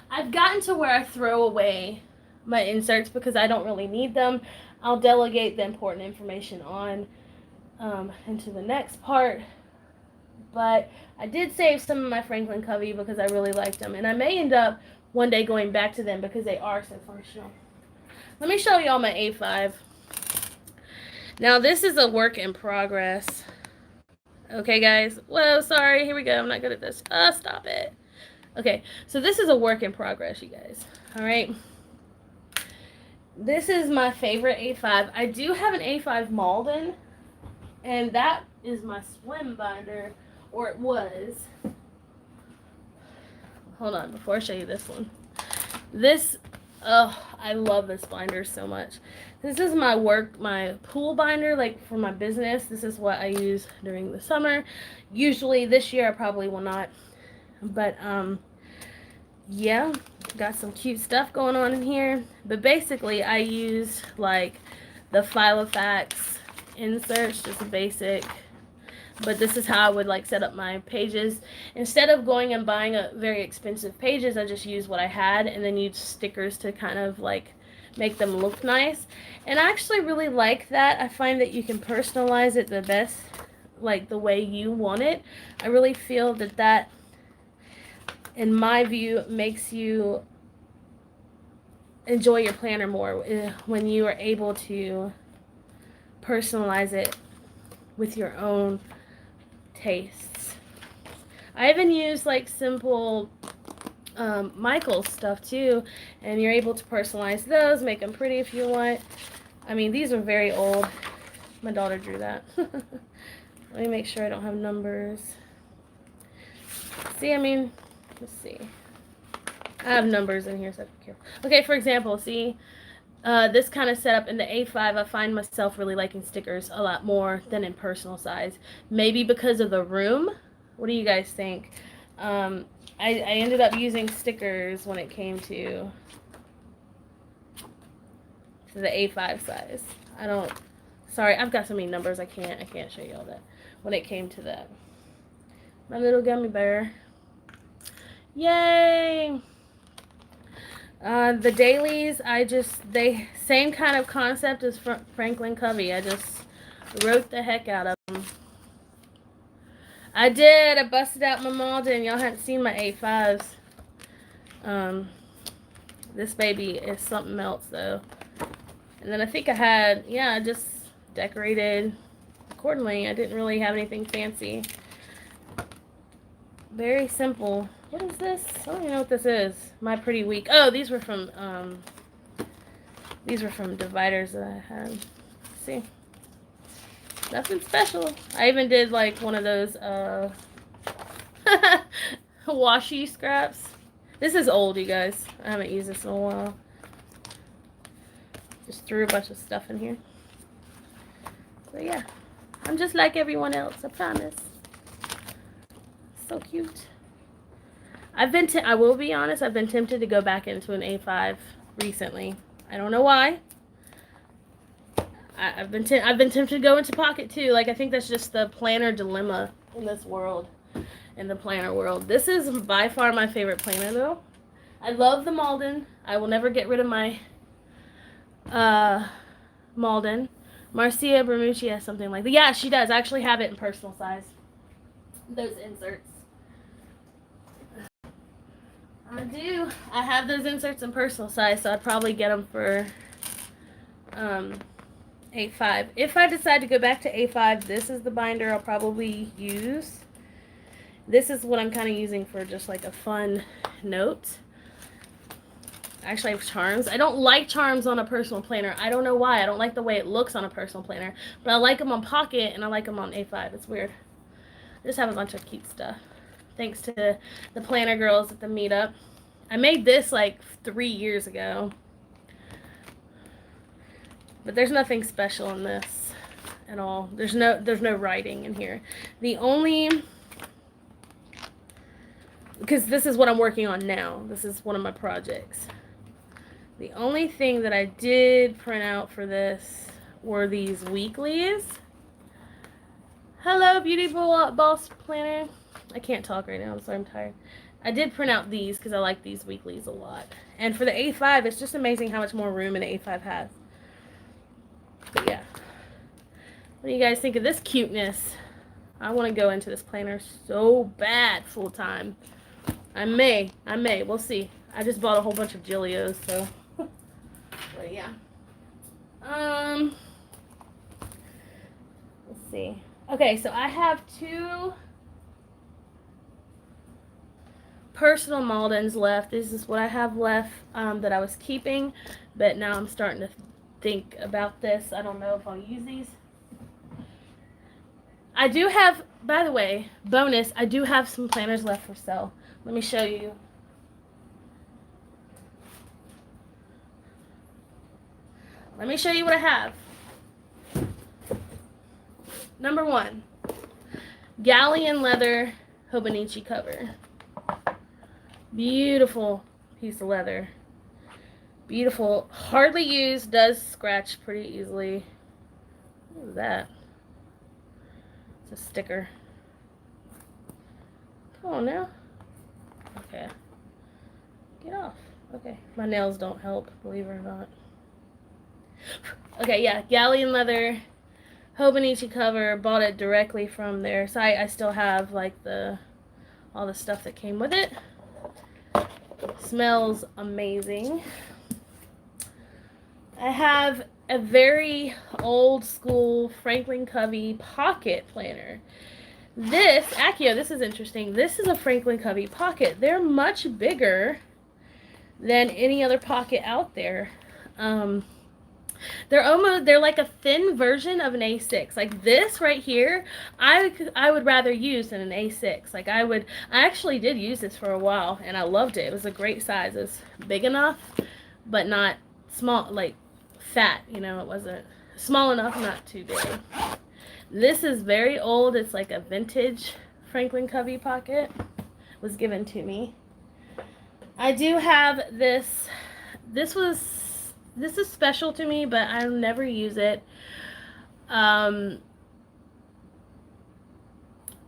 A: I've gotten to where I throw away my inserts because I don't really need them. I'll delegate the important information on into the next part. But I did save some of my Franklin Covey because I really liked them. And I may end up one day going back to them because they are so functional. Let me show y'all my A5. Now, this is a work in progress. Okay, guys. Whoa, sorry. Here we go. I'm not good at this. Stop it. Okay, so this is a work in progress, you guys. All right. This is my favorite A5. I do have an A5 Malden, and that is my swim binder, or it was. Hold on, before I show you this one. I love this binder so much. This is my pool binder, like for my business. This is what I use during the summer. Usually this year I probably will not. But, yeah, got some cute stuff going on in here. But basically, I use, like, the Filofax inserts, just basic. But this is how I would, like, set up my pages. Instead of going and buying very expensive pages, I just use what I had and then use stickers to kind of, like, make them look nice. And I actually really like that. I find that you can personalize it the best, like, the way you want it. I really feel that in my view, makes you enjoy your planner more when you are able to personalize it with your own tastes. I even use like simple Michael's stuff too, and you're able to personalize those, make them pretty if you want. I mean, these are very old. My daughter drew that. Let me make sure I don't have numbers. See, I mean, let's see. I have numbers in here, so be careful. Okay, for example, see, this kind of setup in the A5, I find myself really liking stickers a lot more than in personal size. Maybe because of the room. What do you guys think? I ended up using stickers when it came to the A5 size. I don't. Sorry, I've got so many numbers. I can't show you all that. When it came to that, my little gummy bear. Yay! The dailies, they same kind of concept as Franklin Covey. I just wrote the heck out of them. I did. I busted out my Malden. Y'all hadn't seen my A5s. This baby is something else though. And then I think I just decorated accordingly. I didn't really have anything fancy. Very simple. What is this? I don't even know what this is. My Pretty Week. Oh, these were from dividers that I had. Let's see. Nothing special. I even did like one of those washi scraps. This is old, you guys. I haven't used this in a while. Just threw a bunch of stuff in here. So yeah, I'm just like everyone else, I promise. So cute. I will be honest, I've been tempted to go back into an A5 recently. I don't know why. I've been tempted to go into pocket too. Like, I think that's just the planner dilemma in this world, in the planner world. This is by far my favorite planner though. I love the Malden. I will never get rid of my Malden. Marcia Bermucci has something like that. Yeah, she does. I actually have it in personal size. Those inserts. I do. I have those inserts in personal size, so I'd probably get them for A5. If I decide to go back to A5, this is the binder I'll probably use. This is what I'm kind of using for just like a fun note. Actually, I have charms. I don't like charms on a personal planner. I don't know why. I don't like the way it looks on a personal planner. But I like them on pocket and I like them on A5. It's weird. I just have a bunch of cute stuff. Thanks to the planner girls at the meetup. I made this like 3 years ago. But there's nothing special in this at all. There's no writing in here. The only, because this is what I'm working on now. This is one of my projects. The only thing that I did print out for this were these weeklies. Hello, Beauty Boss Planner. I can't talk right now. I'm sorry, I'm tired. I did print out these because I like these weeklies a lot. And for the A5, it's just amazing how much more room an A5 has. But yeah. What do you guys think of this cuteness? I want to go into this planner so bad full time. I may. We'll see. I just bought a whole bunch of Gillios, so. But yeah. Let's see. Okay, so I have 2 personal Maldens left. This is what I have left that I was keeping, but now I'm starting to think about this. I don't know if I'll use these. I do have, by the way, bonus, I do have some planners left for sale. Let me show you. Let me show you what I have. Number 1, Galleon leather Hobonichi cover. Beautiful piece of leather. Beautiful. Hardly used. Does scratch pretty easily. What is that? It's a sticker. Come on now. Okay. Get off. Okay. My nails don't help, believe it or not. Okay, yeah. Galleon leather. Hobonichi cover. Bought it directly from their site. I still have like all the stuff that came with it. Smells amazing. I have a very old school Franklin Covey pocket planner. This, Accio, this is interesting. This is a Franklin Covey pocket. They're much bigger than any other pocket out there. They're like a thin version of an A6. Like this right here, I would rather use than an A6. Like I actually did use this for a while and I loved it. It was a great size. It was big enough, but not small, like fat, you know, it wasn't small enough, not too big. This is very old. It's like a vintage Franklin Covey pocket. It was given to me. I do have this. This was this is special to me, but I'll never use it. Um,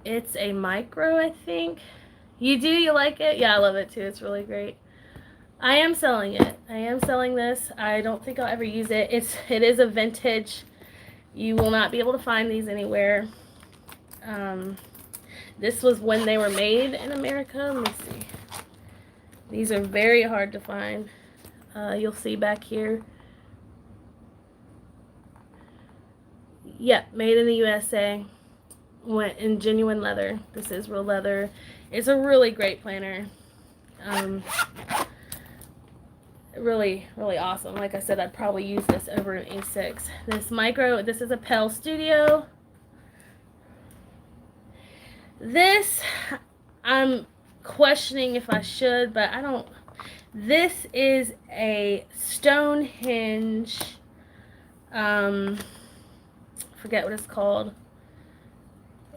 A: it's a micro, I think. You do? You like it? Yeah, I love it too. It's really great. I am selling it. I am selling this. I don't think I'll ever use it. It is a vintage. You will not be able to find these anywhere. Um, this was when they were made in America. Let me see. These are very hard to find. You'll see back here. Yep, made in the USA. Went in genuine leather. This is real leather. It's a really great planner. Um, really, really awesome. Like I said, I'd probably use this over an A6. This micro, this is a Pell Studio. This, I'm questioning if I should, but I don't. This is a Stonehenge, forget what it's called.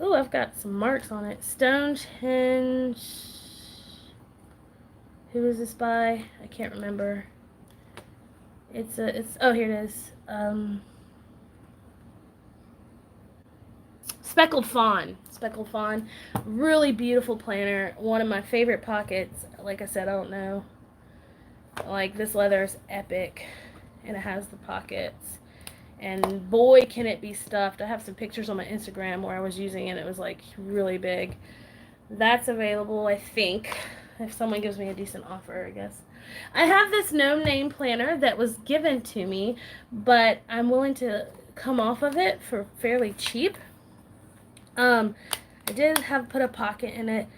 A: Oh, I've got some marks on it. Stonehenge. Who is this by? I can't remember. Oh, here it is. Speckled Fawn. Speckled Fawn. Really beautiful planner. One of my favorite pockets. Like I said, I don't know. Like, this leather is epic. And it has the pockets. And boy, can it be stuffed. I have some pictures on my Instagram where I was using it. It was like really big. That's available, I think. If someone gives me a decent offer, I guess. I have this no name planner that was given to me, but I'm willing to come off of it for fairly cheap. I did have put a pocket in it,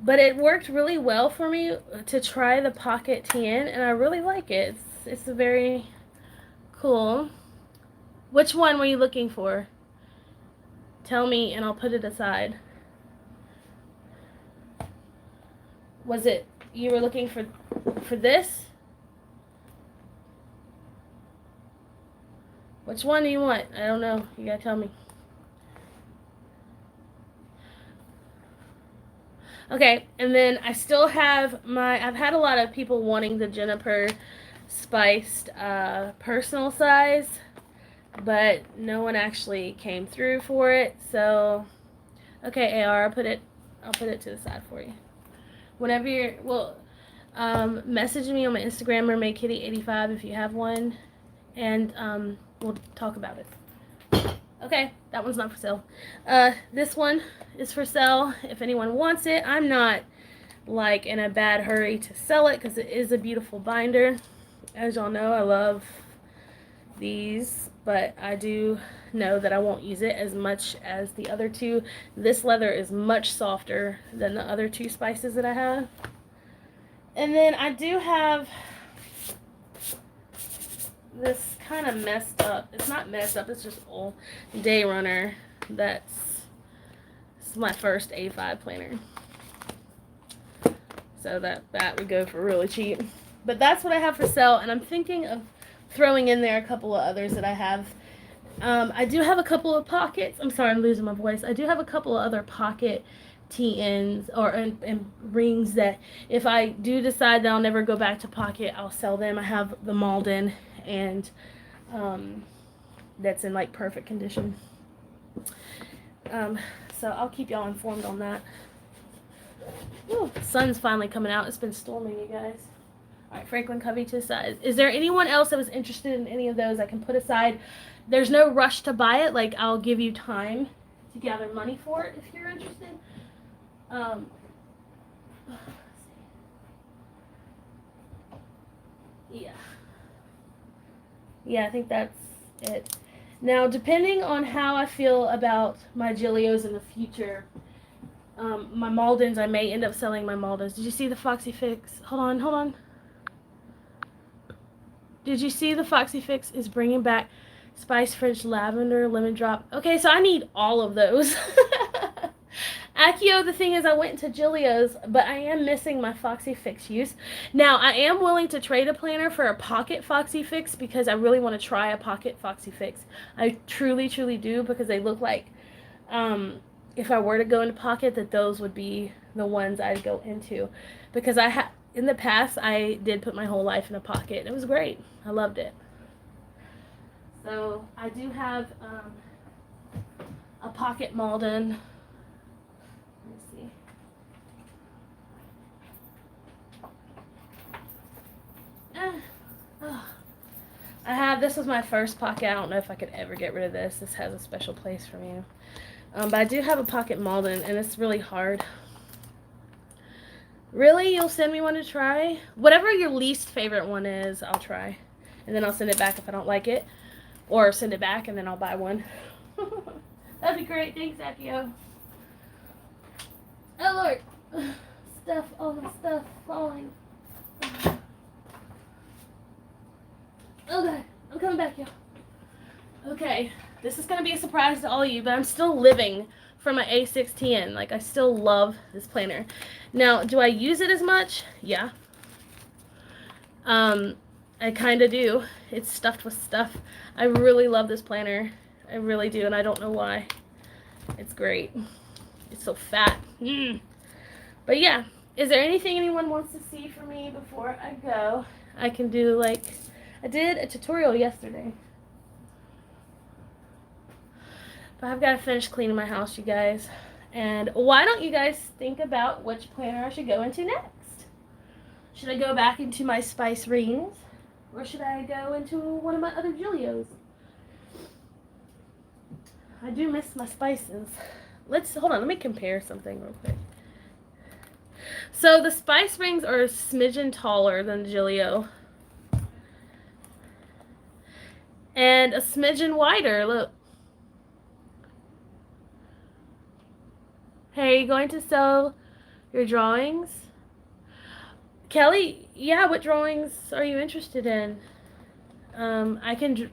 A: but it worked really well for me to try the pocket TN, and I really like it. It's very cool. Which one were you looking for? Tell me, and I'll put it aside. Was it you were looking for this? Which one do you want? I don't know. You gotta tell me. Okay, and then I still have I've had a lot of people wanting the Juniper spiced personal size, but no one actually came through for it. So, okay, AR, I'll put it to the side for you. Whenever message me on my Instagram, mermaidkitty85 if you have one, and we'll talk about it. Okay, that one's not for sale. This one is for sale if anyone wants it. I'm not like in a bad hurry to sell it because it is a beautiful binder. As y'all know, I love these, but I do know that I won't use it as much as the other two. This leather is much softer than the other two spices that I have. And then I do have this kind of messed up, it's not messed up, it's just old Day Runner. It's my first A5 planner. So that would go for really cheap. But that's what I have for sale, and I'm thinking of throwing in there a couple of others that I have. I do have a couple of pockets. I'm sorry, I'm losing my voice. I do have a couple of other pocket TNs and rings that if I do decide that I'll never go back to pocket, I'll sell them. I have the Malden, and that's in like perfect condition. So I'll keep y'all informed on that. Ooh, the sun's finally coming out. It's been storming, you guys. All right, Franklin Covey to the side. Is there anyone else that was interested in any of those I can put aside? There's no rush to buy it. Like, I'll give you time to gather money for it if you're interested. Yeah. Yeah, I think that's it. Now, depending on how I feel about my Gillios in the future, my Maldens, I may end up selling my Maldens. Did you see the Foxy Fix? Hold on. Did you see the Foxy Fix is bringing back Spice French Lavender, Lemon Drop? Okay, so I need all of those. Accio, the thing is, I went to Gillio's, but I am missing my Foxy Fix use. Now, I am willing to trade a planner for a pocket Foxy Fix because I really want to try a pocket Foxy Fix. I truly, truly do, because they look like, if I were to go into pocket, that those would be the ones I'd go into. Because in the past, I did put my whole life in a pocket, and it was great. I loved it. So I do have a pocket Malden. Let me see. I have, this was my first pocket. I don't know if I could ever get rid of this. This has a special place for me. But I do have a pocket Malden, and it's really hard. Really? You'll send me one to try? Whatever your least favorite one is, I'll try. And then I'll send it back if I don't like it. Or send it back, and then I'll buy one. That'd be great. Thanks, Akio. Oh, Lord. Stuff, all the stuff falling. Okay, I'm coming back, y'all. Okay, this is going to be a surprise to all of you, but I'm still living for my A6TN. Like, I still love this planner. Now, do I use it as much? Yeah. I kind of do. It's stuffed with stuff. I really love this planner. I really do, and I don't know why. It's great. It's so fat. But yeah, is there anything anyone wants to see from me before I go? I can do, like, I did a tutorial yesterday. But I've got to finish cleaning my house, you guys. And why don't you guys think about which planner I should go into next? Should I go back into my spice rings? Or should I go into one of my other Gillios? I do miss my spices. Hold on, let me compare something real quick. So the spice rings are a smidgen taller than Gillio. And a smidgen wider, look. Hey, are you going to sell your drawings? Kelly, yeah, what drawings are you interested in? You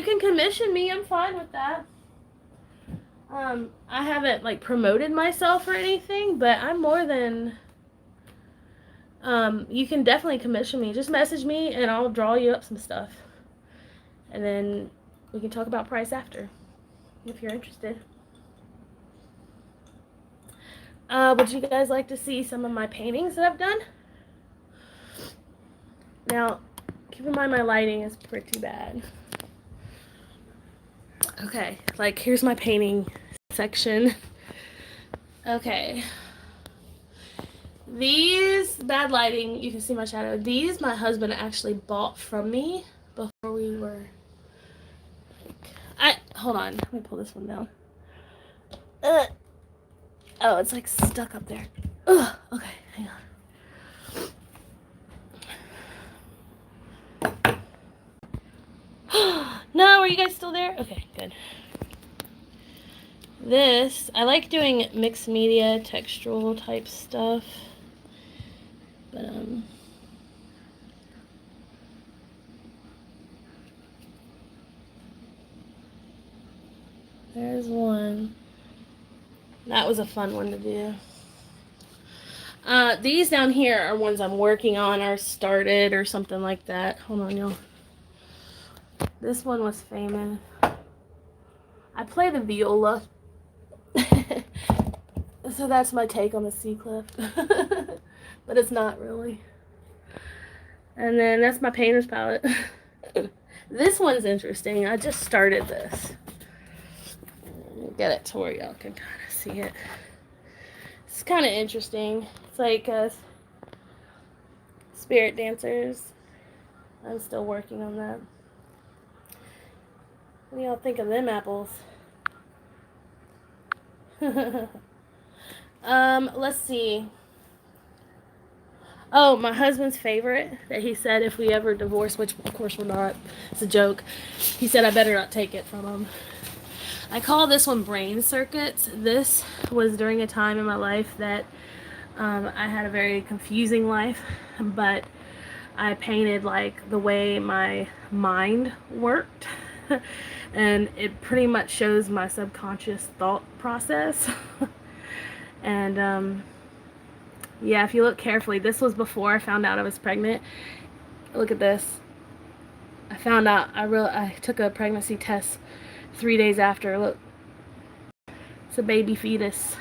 A: can commission me, I'm fine with that. I haven't, like, promoted myself or anything, but I'm more than, you can definitely commission me. Just message me and I'll draw you up some stuff. And then we can talk about price after, if you're interested. Would you guys like to see some of my paintings that I've done? Now, keep in mind my lighting is pretty bad. Okay, like, here's my painting section. Okay. These, bad lighting, you can see my shadow. These my husband actually bought from me before we were, like, hold on, let me pull this one down. Oh, it's like stuck up there. Ugh, okay, hang on. No, are you guys still there? Okay, good. This, I like doing mixed media, textural type stuff. But, there's one. That was a fun one to do. These down here are ones I'm working on or started or something like that. Hold on, y'all. This one was famous. I play the viola. So that's my take on the C clef. But it's not really. And then that's my painter's palette. This one's interesting. I just started this. Get it to where y'all can kind of see it. It's kind of interesting. It's like spirit dancers. I'm still working on that. What do y'all think of them apples? Let's see. Oh, my husband's favorite that he said if we ever divorce, which of course we're not, it's a joke. He said I better not take it from him. I call this one brain circuits. This was during a time in my life that I had a very confusing life, but I painted like the way my mind worked. And it pretty much shows my subconscious thought process. And yeah, if you look carefully, this was before I found out I was pregnant. Look at this. I found out, I took a pregnancy test 3 days after. Look, it's a baby fetus.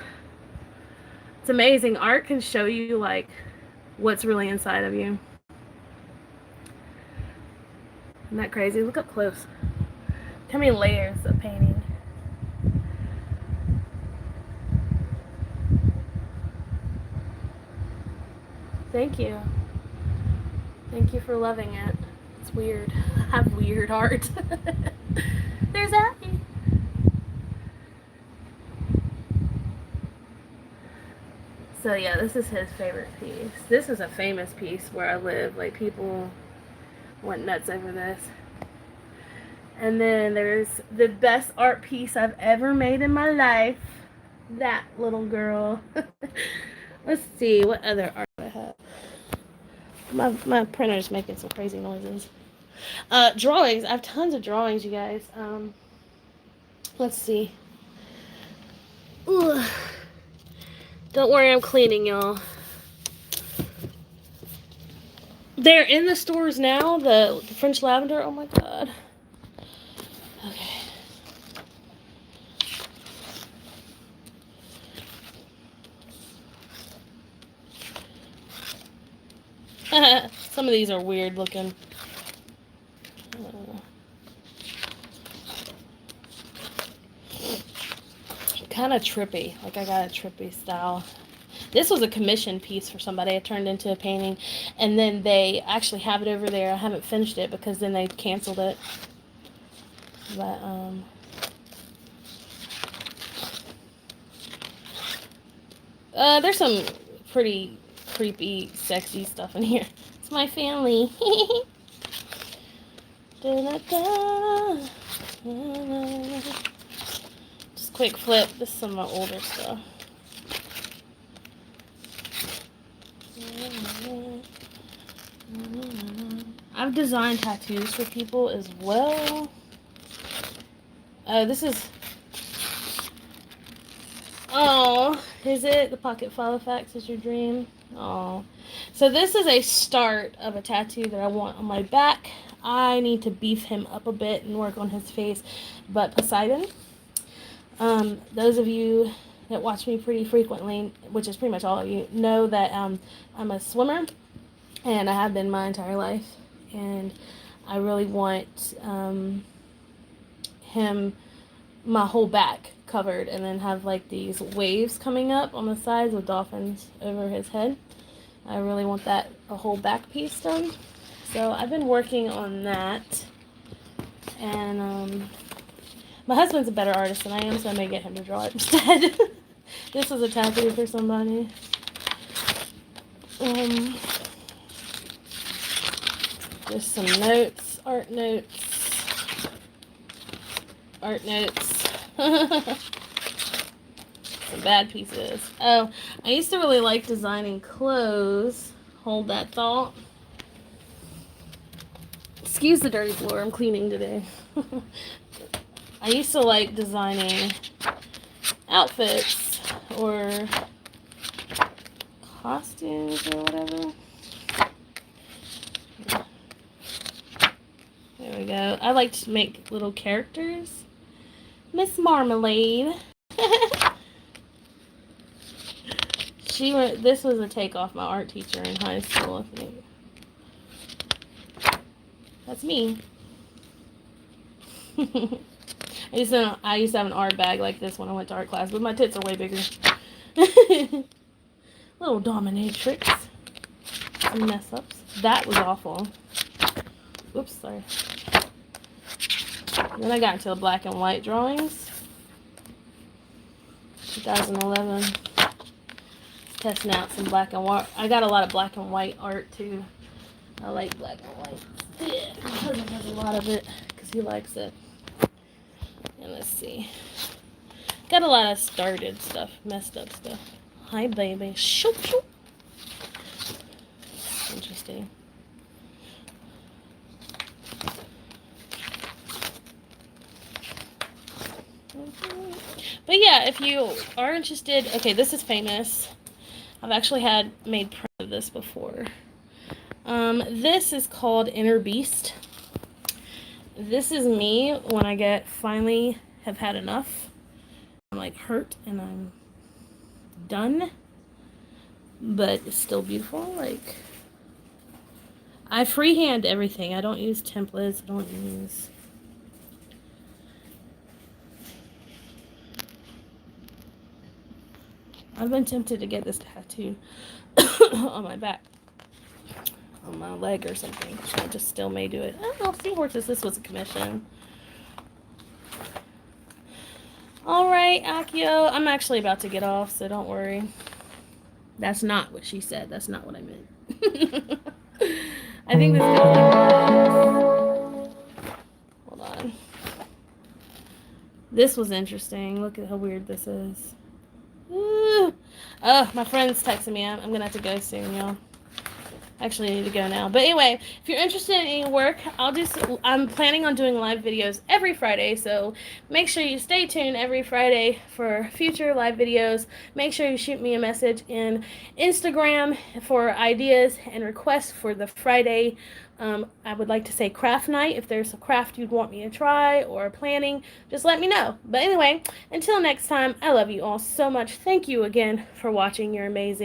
A: It's amazing. Art can show you like what's really inside of you. Isn't that crazy? Look up close. How many layers of painting? Thank you. Thank you for loving it. It's weird. I have weird art. There's Abby. So yeah, this is his favorite piece. This is a famous piece where I live. Like, people went nuts over this. And then there's the best art piece I've ever made in my life. That little girl. Let's see what other art I have. My printer's making some crazy noises. Drawings. I have tons of drawings, you guys. Let's see. Ugh. Don't worry, I'm cleaning, y'all. They're in the stores now. The French lavender. Oh my god. Okay. Some of these are weird looking. Kind of trippy. Like, I got a trippy style. This was a commission piece for somebody. I turned into a painting, and then they actually have it over there. I haven't finished it because then they canceled it. But there's some pretty creepy, sexy stuff in here. It's my family. Just quick flip. This is some of my older stuff. I've designed tattoos for people as well. This is... Oh, is it? The Pocket Filofax is your dream? Oh. So this is a start of a tattoo that I want on my back. I need to beef him up a bit and work on his face. But Poseidon, those of you that watch me pretty frequently, which is pretty much all of you, know that I'm a swimmer, and I have been my entire life. And I really want him, my whole back covered, and then have like these waves coming up on the sides with dolphins over his head. I really want that, a whole back piece done. So I've been working on that, and my husband's a better artist than I am, so I may get him to draw it instead. This was a tattoo for somebody. Just some notes, art notes. Some bad pieces. Oh, I used to really like designing clothes. Hold that thought. Excuse the dirty floor, I'm cleaning today. I used to like designing outfits or costumes or whatever. There we go. I like to make little characters. Miss Marmalade. This was a take off my art teacher in high school, I think. That's me. I used to have an art bag like this when I went to art class, but my tits are way bigger. Little dominatrix. Some mess ups. That was awful. Oops, sorry. Then I got into the black and white drawings. 2011. Testing out some black and white. I got a lot of black and white art too. I like black and white. Yeah, my husband has a lot of it because he likes it. And let's see. Got a lot of started stuff, messed up stuff. Hi, baby. Shoop, shoop. Interesting. But yeah, if you are interested, okay, this is famous. I've actually made print of this before. This is called Inner Beast. This is me when I finally have had enough. I'm like hurt and I'm done, but it's still beautiful. Like, I freehand everything. I don't use templates. I don't use I've been tempted to get this tattoo on my back, on my leg or something. So I just still may do it. Oh, seahorses. This was a commission. All right, Akio. I'm actually about to get off, so don't worry. That's not what she said. That's not what I meant. I think this goes like this. Hold on. This was interesting. Look at how weird this is. Ooh. My friend's texting me. I'm gonna have to go soon, y'all. Actually, I need to go now. But anyway, if you're interested in any work, I'm planning on doing live videos every Friday, so make sure you stay tuned every Friday for future live videos. Make sure you shoot me a message in Instagram for ideas and requests for the Friday. I would like to say craft night. If there's a craft you'd want me to try or planning, just let me know. But anyway, until next time, I love you all so much. Thank you again for watching. You're amazing.